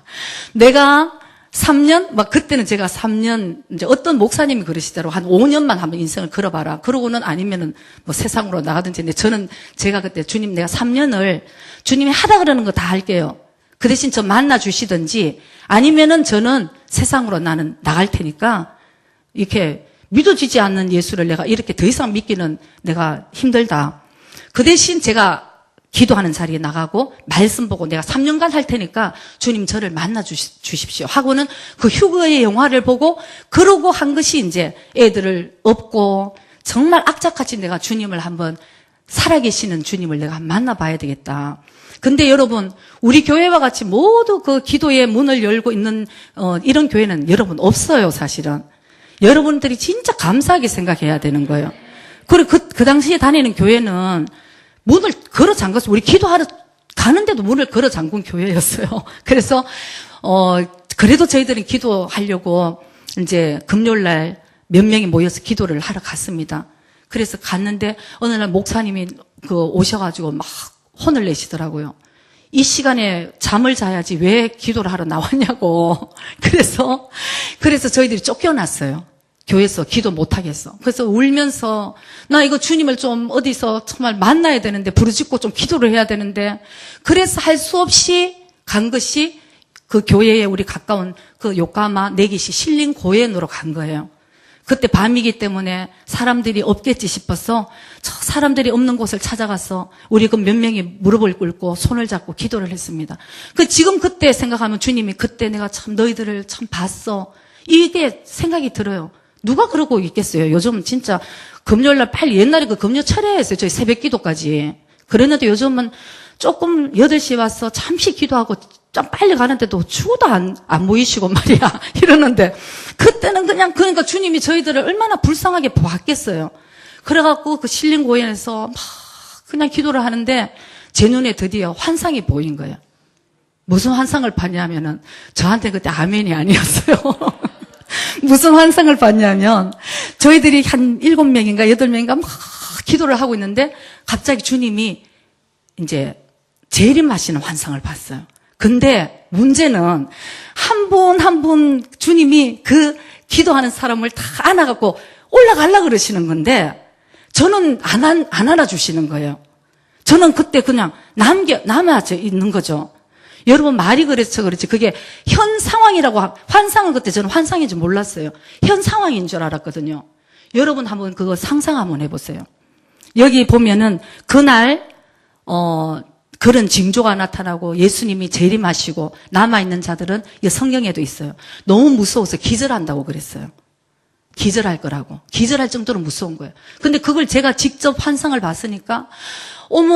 내가 3년 그때는 제가 3년 이제 어떤 목사님이 그러시더라고 한 5년만 한번 인생을 걸어봐라. 그러고는 아니면은 세상으로 나가든지. 근데 제가 그때 주님 내가 3년을 주님이 하라 그러는 거 다 할게요. 그 대신 저 만나 주시든지 아니면은 저는 세상으로 나는 나갈 테니까 이렇게 믿어지지 않는 예수를 내가 이렇게 더 이상 믿기는 내가 힘들다. 그 대신 제가 기도하는 자리에 나가고 말씀 보고 내가 3년간 할 테니까 주님 저를 만나 주십시오 하고는 그 휴거의 영화를 보고 그러고 한 것이 이제 애들을 업고 정말 악착같이 내가 주님을 한번 살아계시는 주님을 내가 만나봐야 되겠다. 근데 여러분 우리 교회와 같이 모두 그 기도의 문을 열고 있는 이런 교회는 여러분 없어요. 사실은 여러분들이 진짜 감사하게 생각해야 되는 거예요. 그리고 그 당시에 다니는 교회는 문을 걸어 잠갔어요. 우리 기도하러 가는데도 문을 걸어 잠근 교회였어요. 그래서 그래도 저희들은 기도하려고 이제 금요일 날 몇 명이 모여서 기도를 하러 갔습니다. 그래서 갔는데 어느 날 목사님이 오셔가지고 막 혼을 내시더라고요. 이 시간에 잠을 자야지 왜 기도를 하러 나왔냐고. 그래서 저희들이 쫓겨났어요. 교회에서 기도 못하겠어. 그래서 울면서 나 이거 주님을 좀 어디서 정말 만나야 되는데 부르짖고 좀 기도를 해야 되는데 그래서 할 수 없이 간 것이 그 교회에 우리 가까운 그 요카마 내기시 신림 고엔으로 간 거예요. 그때 밤이기 때문에 사람들이 없겠지 싶어서 저 사람들이 없는 곳을 찾아가서 우리 그 몇 명이 무릎을 꿇고 손을 잡고 기도를 했습니다. 지금 그때 생각하면 주님이 그때 내가 참 너희들을 참 봤어. 이게 생각이 들어요. 누가 그러고 있겠어요? 요즘은 진짜 금요일날 빨리 옛날에 그 금요 철야에 했어요. 저희 새벽 기도까지. 그랬는데 요즘은 조금 8시에 와서 잠시 기도하고 좀 빨리 가는데도 죽어도 안 모이시고 말이야. 이러는데 그때는 그러니까 주님이 저희들을 얼마나 불쌍하게 봤겠어요. 그래갖고 그 신림고연에서 막 그냥 기도를 하는데 제 눈에 드디어 환상이 보인 거예요. 무슨 환상을 봤냐면은 저한테 그때 아멘이 아니었어요. 무슨 환상을 봤냐면 저희들이 한 7명인가 8명인가 막 기도를 하고 있는데 갑자기 주님이 이제 재림하시는 환상을 봤어요. 근데 문제는 한 분 한 분 주님이 그 기도하는 사람을 다 안아갖고 올라가려고 그러시는 건데 저는 안 안아주시는 거예요. 저는 그때 그냥 남아져 있는 거죠. 여러분 말이 그래서 그렇지 그게 현 상황이라고 환상은 그때 저는 환상인 줄 몰랐어요. 현 상황인 줄 알았거든요. 여러분 한번 그거 상상 한번 해보세요. 여기 보면은 그날 그런 징조가 나타나고 예수님이 재림하시고 남아있는 자들은 이 성경에도 있어요. 너무 무서워서 기절한다고 그랬어요. 기절할 거라고. 기절할 정도로 무서운 거예요. 근데 그걸 제가 직접 환상을 봤으니까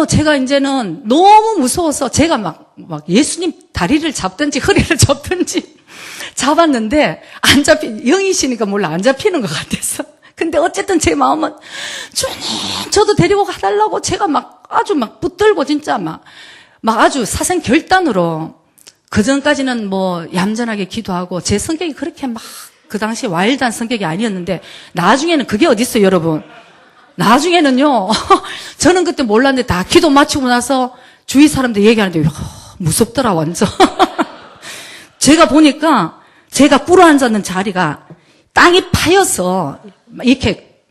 제가 이제는 너무 무서워서 제가 막 예수님 다리를 잡든지 허리를 잡든지 잡았는데 영이시니까 몰라 안 잡히는 것 같아서. 근데 어쨌든 제 마음은 주님 저도 데리고 가달라고 제가 아주 붙들고 진짜 아주 사생 결단으로 그전까지는 얌전하게 기도하고 제 성격이 그렇게 그 당시에 와일드한 성격이 아니었는데 나중에는 그게 어딨어요 여러분. 나중에는요 저는 그때 몰랐는데 다 기도 마치고 나서 주위 사람들 얘기하는데 무섭더라 완전. 제가 보니까 제가 꿇어 앉았는 자리가 땅이 파여서 이렇게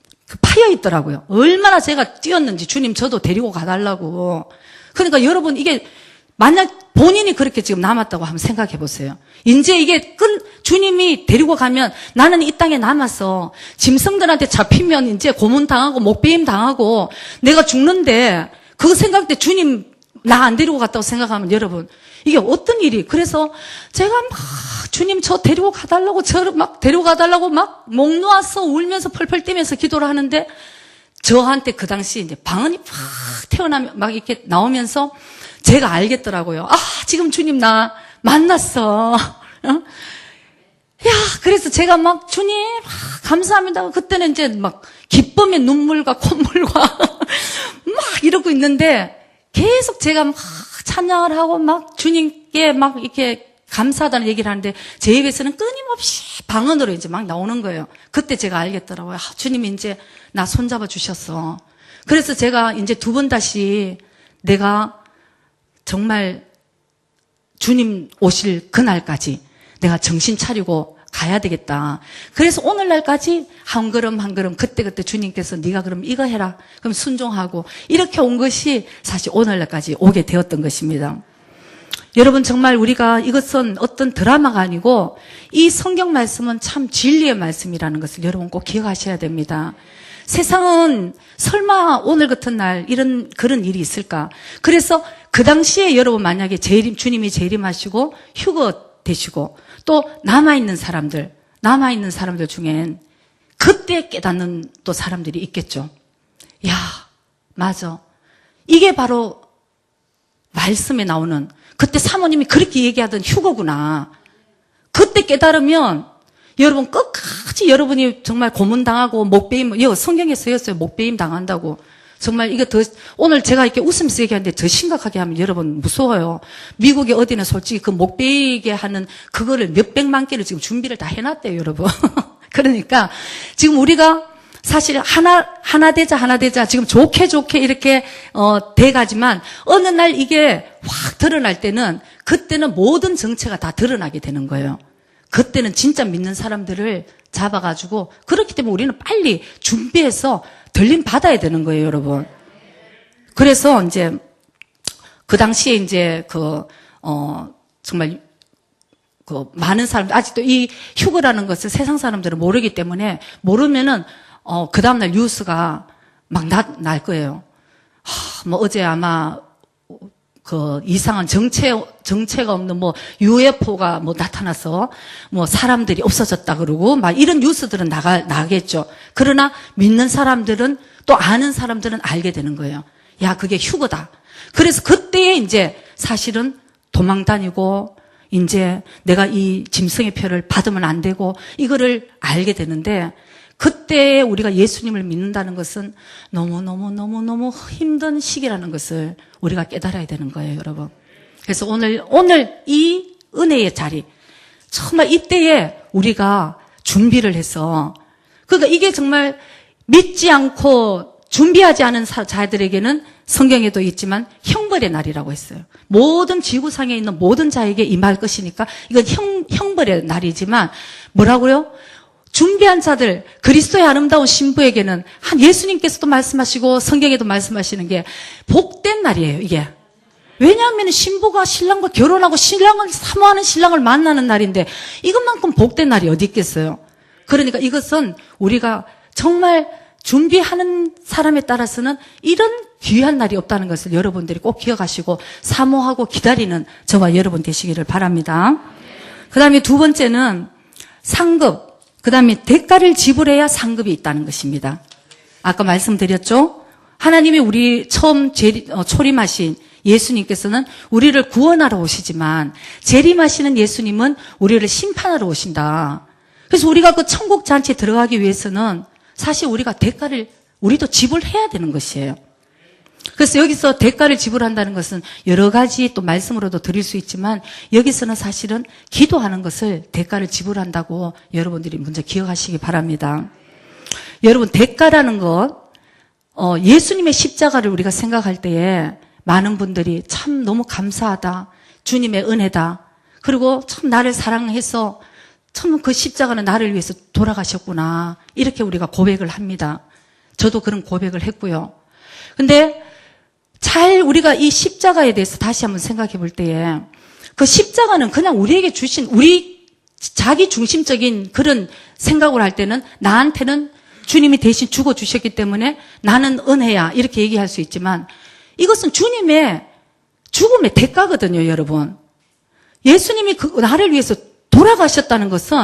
파여 있더라고요. 얼마나 제가 뛰었는지 주님 저도 데리고 가달라고. 그러니까 여러분 이게 만약 본인이 그렇게 지금 남았다고 한번 생각해 보세요. 이제 이게 주님이 데리고 가면 나는 이 땅에 남아서 짐승들한테 잡히면 이제 고문당하고 목베임 당하고 내가 죽는데 그거 생각할 때 주님 나 안 데리고 갔다고 생각하면 여러분 이게 어떤 일이. 그래서 제가 주님 저 데리고 가달라고 저를 데리고 가달라고 목 놓아서 울면서 펄펄 뛰면서 기도를 하는데 저한테 그 당시 이제 방언이 팍 태어나면 이렇게 나오면서 제가 알겠더라고요. 지금 주님 나 만났어. 그래서 제가 주님 감사합니다. 그때는 이제 기쁨의 눈물과 콧물과 이러고 있는데 계속 제가 찬양을 하고 주님께 이렇게 감사하다는 얘기를 하는데 제 입에서는 끊임없이 방언으로 이제 나오는 거예요. 그때 제가 알겠더라고요. 주님이 이제 나 손잡아 주셨어. 그래서 제가 이제 2번 다시 내가 정말 주님 오실 그날까지 내가 정신 차리고 가야 되겠다. 그래서 오늘날까지 한 걸음 한 걸음 그때 주님께서 네가 그럼 이거 해라. 그럼 순종하고 이렇게 온 것이 사실 오늘날까지 오게 되었던 것입니다. 여러분 정말 우리가 이것은 어떤 드라마가 아니고 이 성경 말씀은 참 진리의 말씀이라는 것을 여러분 꼭 기억하셔야 됩니다. 세상은 설마 오늘 같은 날 그런 일이 있을까? 그래서 그 당시에 여러분 만약에 주님이 재림하시고 휴거 되시고 또 남아있는 사람들 중엔 그때 깨닫는 또 사람들이 있겠죠. 야, 맞아. 이게 바로 말씀에 나오는 그때 사모님이 그렇게 얘기하던 휴거구나. 그때 깨달으면 여러분 끝까지 여러분이 정말 고문당하고 목베임, 성경에 쓰였어요. 목베임 당한다고. 정말 이거 오늘 제가 이렇게 웃으면서 얘기하는데 더 심각하게 하면 여러분 무서워요. 미국의 어디는 솔직히 그 목베이게 하는 그거를 몇백만 개를 지금 준비를 다 해놨대요, 여러분. 그러니까 지금 우리가 사실 하나 되자 지금 좋게 이렇게 돼가지만 어느 날 이게 확 드러날 때는 그때는 모든 정체가 다 드러나게 되는 거예요. 그때는 진짜 믿는 사람들을 잡아가지고 그렇기 때문에 우리는 빨리 준비해서 들림 받아야 되는 거예요, 여러분. 그래서 이제 그 당시에 이제 정말 많은 사람들 아직도 이 휴거라는 것을 세상 사람들은 모르기 때문에 모르면은 그 다음날 뉴스가 막 날 거예요. 뭐 어제 아마 이상한 정체가 없는 UFO가 나타나서 사람들이 없어졌다 그러고 막 이런 뉴스들은 나겠죠. 그러나 믿는 사람들은 또 아는 사람들은 알게 되는 거예요. 야, 그게 휴거다. 그래서 그때에 이제 사실은 도망 다니고 이제 내가 이 짐승의 표를 받으면 안 되고 이거를 알게 되는데 그때 우리가 예수님을 믿는다는 것은 너무 힘든 시기라는 것을 우리가 깨달아야 되는 거예요, 여러분. 그래서 오늘 이 은혜의 자리, 정말 이때에 우리가 준비를 해서, 그러니까 이게 정말 믿지 않고 준비하지 않은 자들에게는 성경에도 있지만 형벌의 날이라고 했어요. 모든 지구상에 있는 모든 자에게 임할 것이니까 이건 형벌의 날이지만 뭐라고요? 준비한 자들, 그리스도의 아름다운 신부에게는 예수님께서도 말씀하시고 성경에도 말씀하시는 게 복된 날이에요, 이게. 왜냐하면 신부가 신랑과 결혼하고 신랑을 사모하는 신랑을 만나는 날인데 이것만큼 복된 날이 어디 있겠어요? 그러니까 이것은 우리가 정말 준비하는 사람에 따라서는 이런 귀한 날이 없다는 것을 여러분들이 꼭 기억하시고 사모하고 기다리는 저와 여러분 되시기를 바랍니다. 그 다음에 두 번째는 상급. 그 다음에 대가를 지불해야 상급이 있다는 것입니다. 아까 말씀드렸죠? 하나님이 우리 처음 초림하신 예수님께서는 우리를 구원하러 오시지만 재림하시는 예수님은 우리를 심판하러 오신다. 그래서 우리가 그 천국 잔치에 들어가기 위해서는 사실 우리가 대가를 우리도 지불해야 되는 것이에요. 그래서 여기서 대가를 지불한다는 것은 여러 가지 또 말씀으로도 드릴 수 있지만 여기서는 사실은 기도하는 것을 대가를 지불한다고 여러분들이 먼저 기억하시기 바랍니다. 여러분, 대가라는 것, 예수님의 십자가를 우리가 생각할 때에 많은 분들이 참 너무 감사하다, 주님의 은혜다, 그리고 참 나를 사랑해서 참 그 십자가는 나를 위해서 돌아가셨구나, 이렇게 우리가 고백을 합니다. 저도 그런 고백을 했고요. 근데 잘 우리가 이 십자가에 대해서 다시 한번 생각해 볼 때에 그 십자가는 그냥 우리에게 주신 우리 자기 중심적인 그런 생각을 할 때는 나한테는 주님이 대신 죽어주셨기 때문에 나는 은혜야 이렇게 얘기할 수 있지만 이것은 주님의 죽음의 대가거든요, 여러분. 예수님이 나를 위해서 돌아가셨다는 것은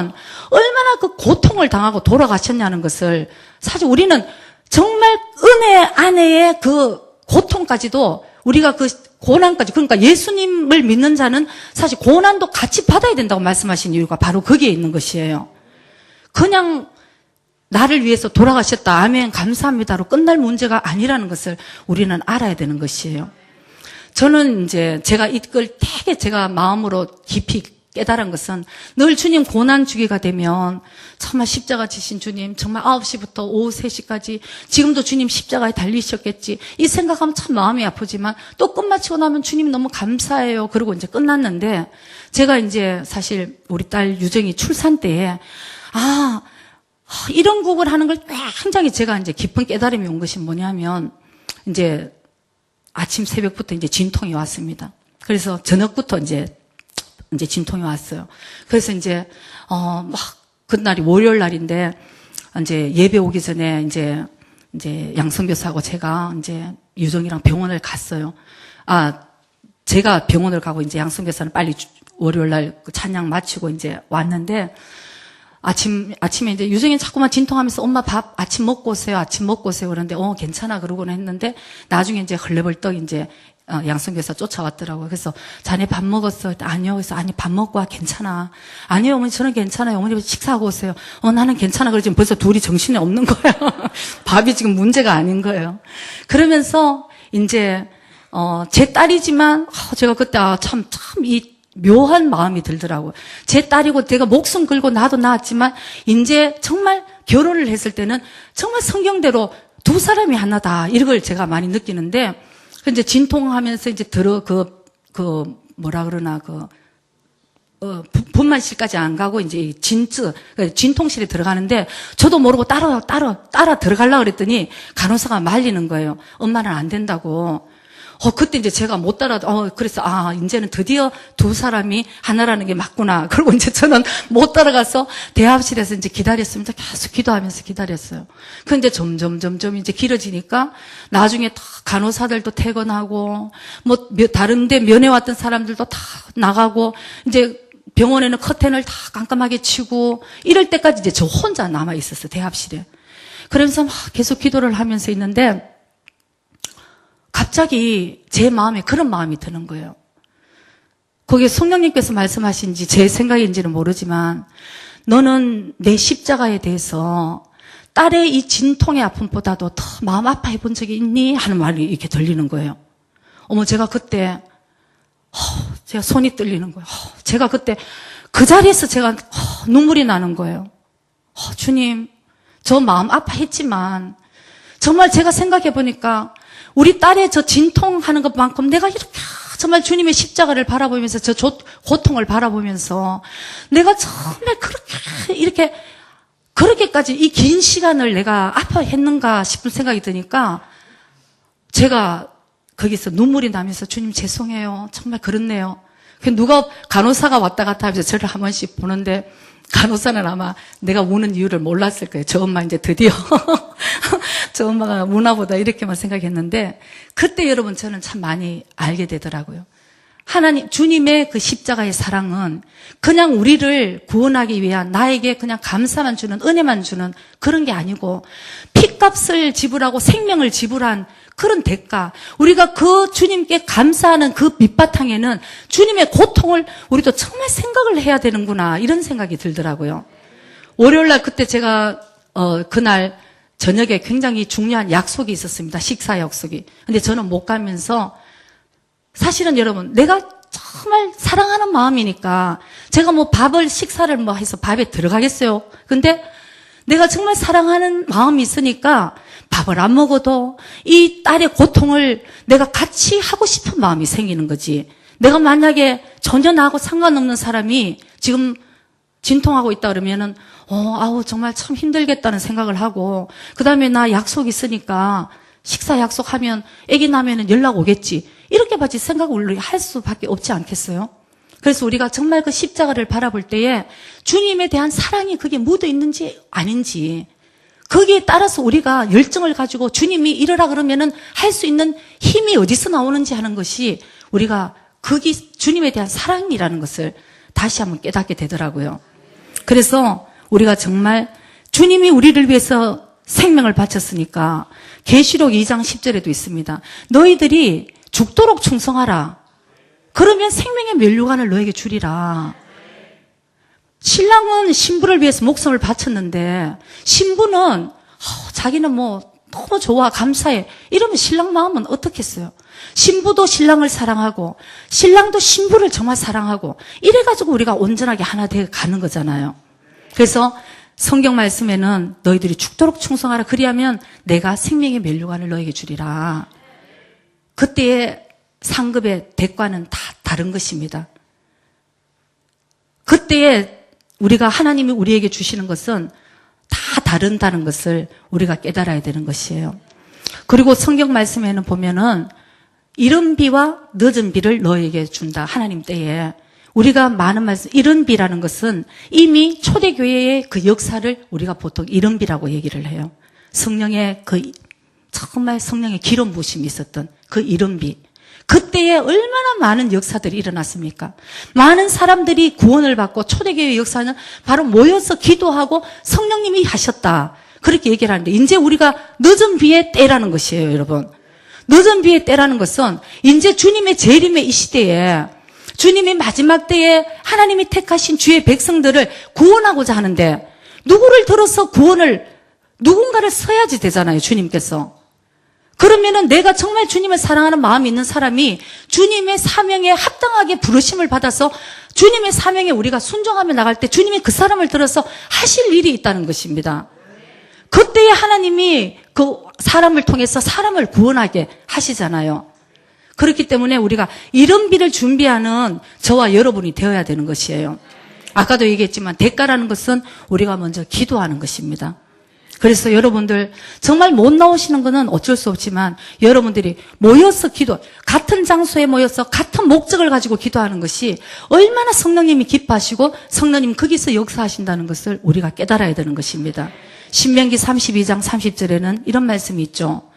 얼마나 그 고통을 당하고 돌아가셨냐는 것을 사실 우리는 정말 은혜 안에의 그 고통까지도 우리가 그 고난까지, 그러니까 예수님을 믿는 자는 사실 고난도 같이 받아야 된다고 말씀하신 이유가 바로 거기에 있는 것이에요. 그냥 나를 위해서 돌아가셨다, 아멘, 감사합니다로 끝날 문제가 아니라는 것을 우리는 알아야 되는 것이에요. 저는 이제 제가 이걸 되게 제가 마음으로 깊이 깨달은 것은 늘 주님 고난 주기가 되면 정말 십자가 지신 주님 정말 9시부터 오후 3시까지 지금도 주님 십자가에 달리셨겠지 이 생각하면 참 마음이 아프지만 또 끝마치고 나면 주님 너무 감사해요. 그러고 이제 끝났는데 제가 이제 사실 우리 딸 유정이 출산 때에 이런 곡을 하는 걸 굉장히 제가 이제 깊은 깨달음이 온 것이 뭐냐면 이제 아침 새벽부터 이제 진통이 왔습니다. 그래서 저녁부터 이제 진통이 왔어요. 그래서 이제, 그날이 월요일 날인데, 이제 예배 오기 전에 이제 양성교사하고 제가 이제 유정이랑 병원을 갔어요. 제가 병원을 가고 이제 양성교사는 빨리 월요일 날 그 찬양 마치고 이제 왔는데, 아침에 이제 유정이 자꾸만 진통하면서 엄마 밥 아침 먹고 오세요. 그러는데, 괜찮아. 그러고는 했는데, 나중에 이제 헐레벌떡 이제 양성교사 쫓아왔더라고요. 그래서 자네 밥 먹었어? 아니요. 그래서 아니 밥 먹고 와. 괜찮아. 아니요 어머니 저는 괜찮아요. 어머니 식사하고 오세요. 나는 괜찮아. 그러지 지금 벌써 둘이 정신이 없는 거예요. 밥이 지금 문제가 아닌 거예요. 그러면서 이제 제 딸이지만 제가 그때 참 이 묘한 마음이 들더라고요. 제 딸이고 내가 목숨 걸고 나도 낳았지만 이제 정말 결혼을 했을 때는 정말 성경대로 두 사람이 하나다. 이걸 제가 많이 느끼는데 이제 진통하면서 이제 뭐라 그러나 분만실까지 안 가고 이제 진통실에 들어가는데 저도 모르고 따라 들어가려고 그랬더니 간호사가 말리는 거예요. 엄마는 안 된다고. 그때 이제 제가 못 그래서, 이제는 드디어 두 사람이 하나라는 게 맞구나. 그리고 이제 저는 못 따라가서 대합실에서 이제 기다렸습니다. 계속 기도하면서 기다렸어요. 근데 점점 이제 길어지니까 나중에 다 간호사들도 퇴근하고, 다른데 면회왔던 사람들도 다 나가고, 이제 병원에는 커튼을 다 깜깜하게 치고, 이럴 때까지 이제 저 혼자 남아 있었어요. 대합실에. 그러면서 막 계속 기도를 하면서 있는데, 갑자기 제 마음에 그런 마음이 드는 거예요. 거기에 성령님께서 말씀하신지 제 생각인지는 모르지만 너는 내 십자가에 대해서 딸의 이 진통의 아픔보다도 더 마음 아파해 본 적이 있니? 하는 말이 이렇게 들리는 거예요. 제가 그때 제가 손이 떨리는 거예요. 제가 그때 그 자리에서 제가 눈물이 나는 거예요. 주님, 저 마음 아파했지만 정말 제가 생각해 보니까 우리 딸의 저 진통하는 것만큼 내가 이렇게 정말 주님의 십자가를 바라보면서 저 고통을 바라보면서 내가 정말 그렇게까지 이 긴 시간을 내가 아파했는가 싶은 생각이 드니까 제가 거기서 눈물이 나면서 주님 죄송해요. 정말 그렇네요. 누가 간호사가 왔다 갔다 하면서 저를 한 번씩 보는데 간호사는 아마 내가 우는 이유를 몰랐을 거예요. 저 엄마 이제 드디어 저 엄마가 우나보다 이렇게만 생각했는데 그때 여러분 저는 참 많이 알게 되더라고요. 하나님 주님의 그 십자가의 사랑은 그냥 우리를 구원하기 위한 나에게 그냥 감사만 주는 은혜만 주는 그런 게 아니고 피값을 지불하고 생명을 지불한 그런 대가, 우리가 그 주님께 감사하는 그 밑바탕에는 주님의 고통을 우리도 정말 생각을 해야 되는구나 이런 생각이 들더라고요. 월요일날 그때 제가 그날 저녁에 굉장히 중요한 약속이 있었습니다. 식사 약속이. 근데 저는 못 가면서 사실은 여러분 내가 정말 사랑하는 마음이니까 제가 식사를 해서 밥에 들어가겠어요. 근데 내가 정말 사랑하는 마음이 있으니까 밥을 안 먹어도 이 딸의 고통을 내가 같이 하고 싶은 마음이 생기는 거지. 내가 만약에 전혀 나하고 상관없는 사람이 지금 진통하고 있다 그러면은 정말 참 힘들겠다는 생각을 하고 그다음에 나 약속 있으니까 식사 약속하면 아기 나면은 연락 오겠지. 이렇게밖에 생각을 할 수밖에 없지 않겠어요? 그래서 우리가 정말 그 십자가를 바라볼 때에 주님에 대한 사랑이 그게 묻어 있는지 아닌지 거기에 따라서 우리가 열정을 가지고 주님이 이러라 그러면은 할 수 있는 힘이 어디서 나오는지 하는 것이 우리가 그게 주님에 대한 사랑이라는 것을 다시 한번 깨닫게 되더라고요. 그래서 우리가 정말 주님이 우리를 위해서 생명을 바쳤으니까 계시록 2장 10절에도 있습니다. 너희들이 죽도록 충성하라. 그러면 생명의 면류관을 너에게 주리라. 신랑은 신부를 위해서 목숨을 바쳤는데 신부는 자기는 너무 좋아 감사해 이러면 신랑 마음은 어떻겠어요? 신부도 신랑을 사랑하고 신랑도 신부를 정말 사랑하고 이래가지고 우리가 온전하게 하나 되어 가는 거잖아요. 그래서 성경 말씀에는 너희들이 죽도록 충성하라 그리하면 내가 생명의 면류관을 너에게 주리라. 그때의 상급의 대가는 다 다른 것입니다. 그때에 우리가 하나님이 우리에게 주시는 것은 다 다른다는 것을 우리가 깨달아야 되는 것이에요. 그리고 성경 말씀에는 보면은 이른 비와 늦은 비를 너에게 준다. 하나님 때에 우리가 많은 말씀, 이른 비라는 것은 이미 초대교회의 그 역사를 우리가 보통 이른 비라고 얘기를 해요. 성령의 정말 성령의 기름 부심이 있었던 그 이른 비. 그때에 얼마나 많은 역사들이 일어났습니까? 많은 사람들이 구원을 받고 초대교회의 역사는 바로 모여서 기도하고 성령님이 하셨다. 그렇게 얘기를 하는데 이제 우리가 늦은 비의 때라는 것이에요, 여러분. 늦은 비의 때라는 것은 이제 주님의 재림의 이 시대에 주님이 마지막 때에 하나님이 택하신 주의 백성들을 구원하고자 하는데 누구를 들어서 누군가를 써야지 되잖아요, 주님께서. 그러면은 내가 정말 주님을 사랑하는 마음이 있는 사람이 주님의 사명에 합당하게 부르심을 받아서 주님의 사명에 우리가 순종하며 나갈 때 주님이 그 사람을 들어서 하실 일이 있다는 것입니다. 그때에 하나님이 그 사람을 통해서 사람을 구원하게 하시잖아요. 그렇기 때문에 우리가 이런 비를 준비하는 저와 여러분이 되어야 되는 것이에요. 아까도 얘기했지만 대가라는 것은 우리가 먼저 기도하는 것입니다. 그래서 여러분들 정말 못 나오시는 것은 어쩔 수 없지만 여러분들이 모여서 같은 장소에 모여서 같은 목적을 가지고 기도하는 것이 얼마나 성령님이 기뻐하시고 성령님 거기서 역사하신다는 것을 우리가 깨달아야 되는 것입니다. 신명기 32장 30절에는 이런 말씀이 있죠.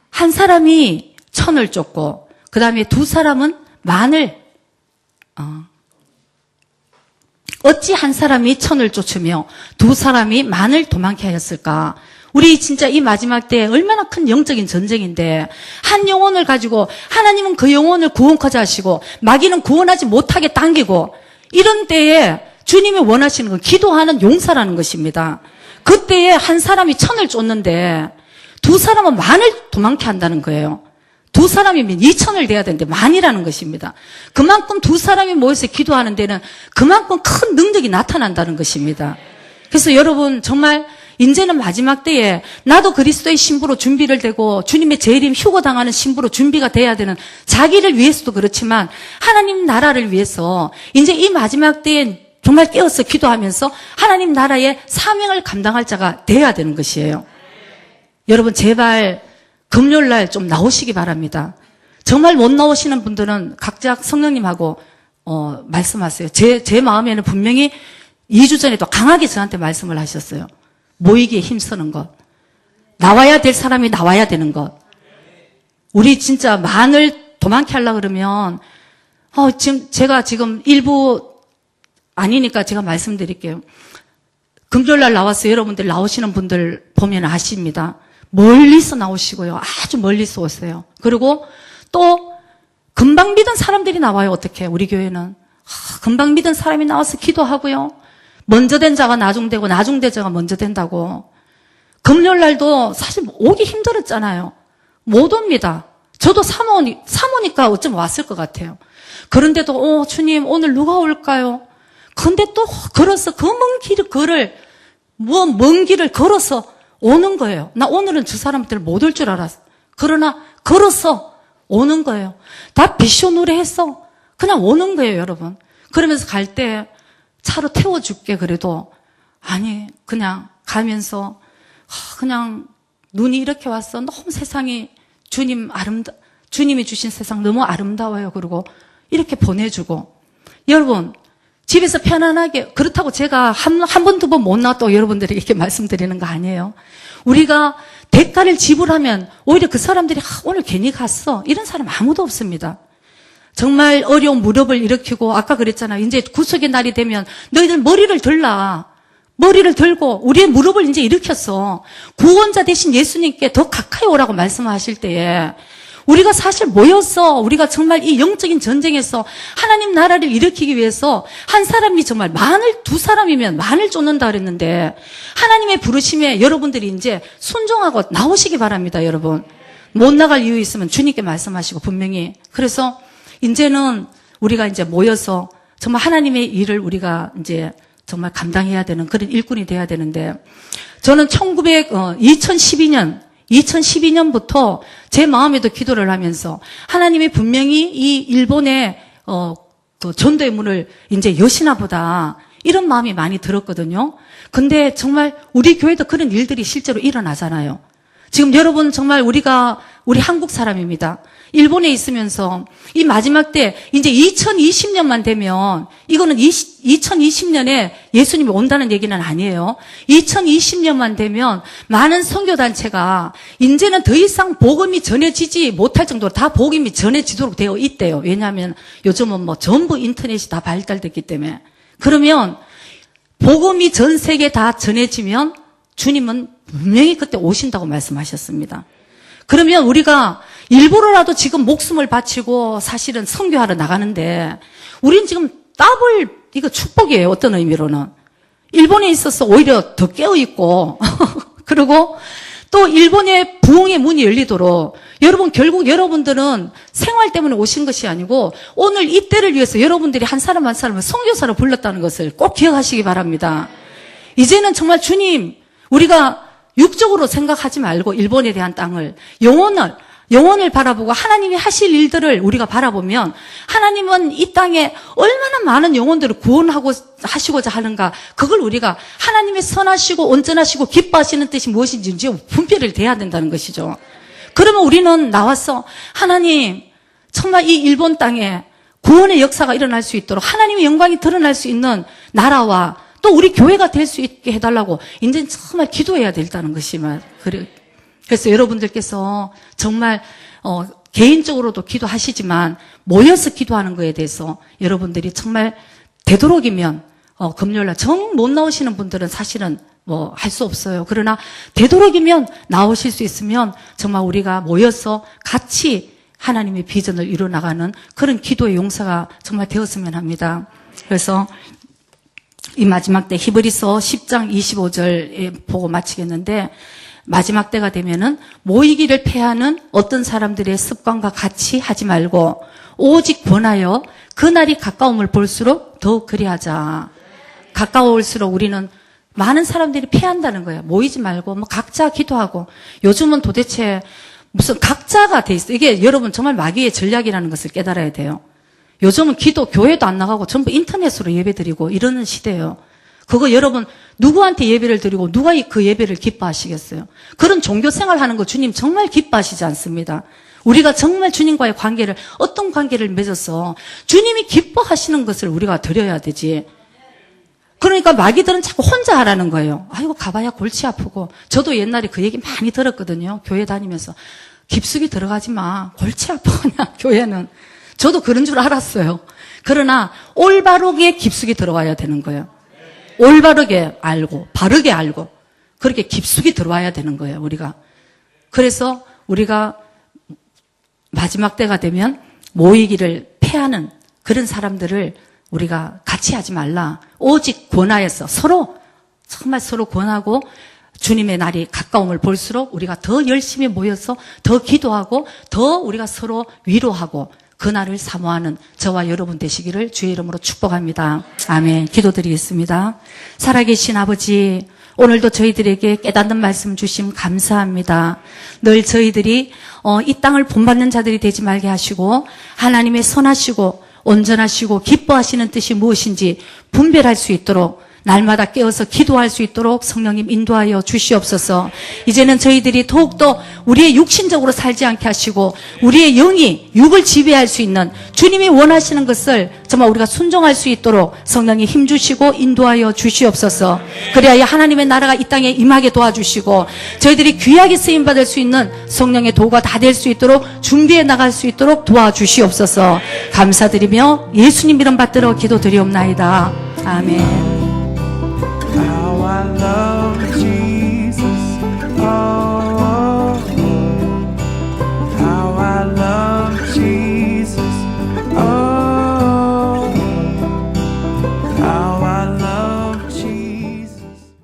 한 사람이 천을 쫓고 그 다음에 두 사람은 만을 어찌 한 사람이 천을 쫓으며 두 사람이 만을 도망케 하였을까? 우리 진짜 이 마지막 때에 얼마나 큰 영적인 전쟁인데 한 영혼을 가지고 하나님은 그 영혼을 구원하자 하시고 마귀는 구원하지 못하게 당기고 이런 때에 주님이 원하시는 건 기도하는 용사라는 것입니다. 그때에 한 사람이 천을 쫓는데 두 사람은 만을 도망케 한다는 거예요. 두 사람이면 2천을 돼야 되는데 만이라는 것입니다. 그만큼 두 사람이 모여서 기도하는 데는 그만큼 큰 능력이 나타난다는 것입니다. 그래서 여러분 정말 이제는 마지막 때에 나도 그리스도의 신부로 준비를 되고 주님의 재림 휴거당하는 신부로 준비가 돼야 되는 자기를 위해서도 그렇지만 하나님 나라를 위해서 이제 이 마지막 때에 정말 깨어서 기도하면서 하나님 나라의 사명을 감당할 자가 돼야 되는 것이에요. 여러분 제발 금요일날 좀 나오시기 바랍니다. 정말 못 나오시는 분들은 각자 성령님하고 말씀하세요. 제 마음에는 분명히 2주 전에도 강하게 저한테 말씀을 하셨어요. 모이기에 힘쓰는 것. 나와야 될 사람이 나와야 되는 것. 우리 진짜 만을 도망케 하려고 그러면 제가 지금 일부 아니니까 제가 말씀드릴게요. 금요일날 나와서 여러분들 나오시는 분들 보면 아십니다. 멀리서 나오시고요. 아주 멀리서 오세요. 그리고 또 금방 믿은 사람들이 나와요. 어떻게 우리 교회는 금방 믿은 사람이 나와서 기도하고요. 먼저 된 자가 나중되고 나중된 자가 먼저 된다고. 금요일날도 사실 오기 힘들었잖아요. 못 옵니다. 저도 사모니까 어쩜 왔을 것 같아요. 그런데도 주님 오늘 누가 올까요? 근데 또 걸어서 그 먼 길을 걸어서 오는 거예요. 나 오늘은 저 사람들 못 올 줄 알았어. 그러나 걸어서 오는 거예요. 다 비쇼 노래했어. 그냥 오는 거예요, 여러분. 그러면서 갈 때 차로 태워줄게 그래도 아니 그냥 가면서 그냥 눈이 이렇게 왔어. 너무 세상이 주님이 주신 세상 너무 아름다워요. 그리고 이렇게 보내주고 여러분 집에서 편안하게 그렇다고 제가 한 번, 두 번 못 나왔다고 여러분들에게 이렇게 말씀드리는 거 아니에요. 우리가 대가를 지불하면 오히려 그 사람들이 오늘 괜히 갔어. 이런 사람 아무도 없습니다. 정말 어려운 무릎을 일으키고 아까 그랬잖아요. 이제 구속의 날이 되면 너희들 머리를 들고 우리의 무릎을 이제 일으켰어. 구원자 대신 예수님께 더 가까이 오라고 말씀하실 때에 우리가 사실 모여서 우리가 정말 이 영적인 전쟁에서 하나님 나라를 일으키기 위해서 한 사람이 정말 두 사람이면 만을 쫓는다 그랬는데 하나님의 부르심에 여러분들이 이제 순종하고 나오시기 바랍니다, 여러분. 못 나갈 이유 있으면 주님께 말씀하시고 분명히. 그래서 이제는 우리가 이제 모여서 정말 하나님의 일을 우리가 이제 정말 감당해야 되는 그런 일꾼이 돼야 되는데 저는 2012년부터 제 마음에도 기도를 하면서 하나님이 분명히 이 일본의 그 전도의 문을 이제 여시나 보다 이런 마음이 많이 들었거든요. 근데 정말 우리 교회도 그런 일들이 실제로 일어나잖아요. 지금 여러분 정말 우리 한국 사람입니다. 일본에 있으면서 이 마지막 때 이제 2020년만 되면 이거는 2020년에 예수님이 온다는 얘기는 아니에요. 2020년만 되면 많은 선교단체가 이제는 더 이상 복음이 전해지지 못할 정도로 다 복음이 전해지도록 되어 있대요. 왜냐하면 요즘은 전부 인터넷이 다 발달됐기 때문에. 그러면 복음이 전 세계에 다 전해지면 주님은 분명히 그때 오신다고 말씀하셨습니다. 그러면 우리가 일부러라도 지금 목숨을 바치고 사실은 선교하러 나가는데 우린 지금 이거 축복이에요. 어떤 의미로는. 일본에 있어서 오히려 더 깨어있고 그리고 또 일본의 부흥의 문이 열리도록 여러분 결국 여러분들은 생활 때문에 오신 것이 아니고 오늘 이때를 위해서 여러분들이 한 사람 한 사람을 선교사로 불렀다는 것을 꼭 기억하시기 바랍니다. 이제는 정말 주님 우리가 육적으로 생각하지 말고 일본에 대한 땅을 영혼을 바라보고 하나님이 하실 일들을 우리가 바라보면 하나님은 이 땅에 얼마나 많은 영혼들을 구원하고 하시고자 하는가 그걸 우리가 하나님의 선하시고 온전하시고 기뻐하시는 뜻이 무엇인지 분별을 돼야 된다는 것이죠. 그러면 우리는 나와서 하나님 정말 이 일본 땅에 구원의 역사가 일어날 수 있도록 하나님의 영광이 드러날 수 있는 나라와 또 우리 교회가 될 수 있게 해달라고 이제 정말 기도해야 된다는 것이만 그래서 여러분들께서 정말 개인적으로도 기도하시지만 모여서 기도하는 거에 대해서 여러분들이 정말 되도록이면 금요일날 정 못 나오시는 분들은 사실은 뭐 할 수 없어요. 그러나 되도록이면 나오실 수 있으면 정말 우리가 모여서 같이 하나님의 비전을 이루어나가는 그런 기도의 용사가 정말 되었으면 합니다. 그래서 이 마지막 때 히브리서 10장 25절에 보고 마치겠는데 마지막 때가 되면은 모이기를 패하는 어떤 사람들의 습관과 같이 하지 말고 오직 권하여 그날이 가까움을 볼수록 더욱 그리하자. 가까울수록 우리는 많은 사람들이 패한다는 거예요. 모이지 말고 뭐 각자 기도하고 요즘은 도대체 무슨 각자가 돼 있어. 이게 여러분 정말 마귀의 전략이라는 것을 깨달아야 돼요. 요즘은 기도 교회도 안 나가고 전부 인터넷으로 예배드리고 이러는 시대예요. 그거 여러분 누구한테 예배를 드리고 누가 그 예배를 기뻐하시겠어요? 그런 종교 생활하는 거 주님 정말 기뻐하시지 않습니다. 우리가 정말 주님과의 관계를 어떤 관계를 맺어서 주님이 기뻐하시는 것을 우리가 드려야 되지. 그러니까 마귀들은 자꾸 혼자 하라는 거예요. 아이고 가봐야 골치 아프고 저도 옛날에 그 얘기 많이 들었거든요. 교회 다니면서 깊숙이 들어가지 마. 골치 아파 그냥 교회는. 저도 그런 줄 알았어요. 그러나 올바르게 깊숙이 들어와야 되는 거예요. 올바르게 알고 바르게 알고 그렇게 깊숙이 들어와야 되는 거예요. 우리가. 그래서 우리가 마지막 때가 되면 모이기를 패하는 그런 사람들을 우리가 같이 하지 말라. 오직 권하여서 서로 정말 서로 권하고 주님의 날이 가까움을 볼수록 우리가 더 열심히 모여서 더 기도하고 더 우리가 서로 위로하고 그날을 사모하는 저와 여러분 되시기를 주의 이름으로 축복합니다. 아멘. 기도드리겠습니다. 살아계신 아버지, 오늘도 저희들에게 깨닫는 말씀 주심 감사합니다. 늘 저희들이 이 땅을 본받는 자들이 되지 말게 하시고 하나님의 선하시고 온전하시고 기뻐하시는 뜻이 무엇인지 분별할 수 있도록 날마다 깨어서 기도할 수 있도록 성령님 인도하여 주시옵소서. 이제는 저희들이 더욱더 우리의 육신적으로 살지 않게 하시고 우리의 영이 육을 지배할 수 있는 주님이 원하시는 것을 정말 우리가 순종할 수 있도록 성령이 힘주시고 인도하여 주시옵소서. 그래야 하나님의 나라가 이 땅에 임하게 도와주시고 저희들이 귀하게 쓰임받을 수 있는 성령의 도구가 다 될 수 있도록 준비해 나갈 수 있도록 도와주시옵소서. 감사드리며 예수님 이름 받들어 기도드리옵나이다. 아멘. How I love Jesus.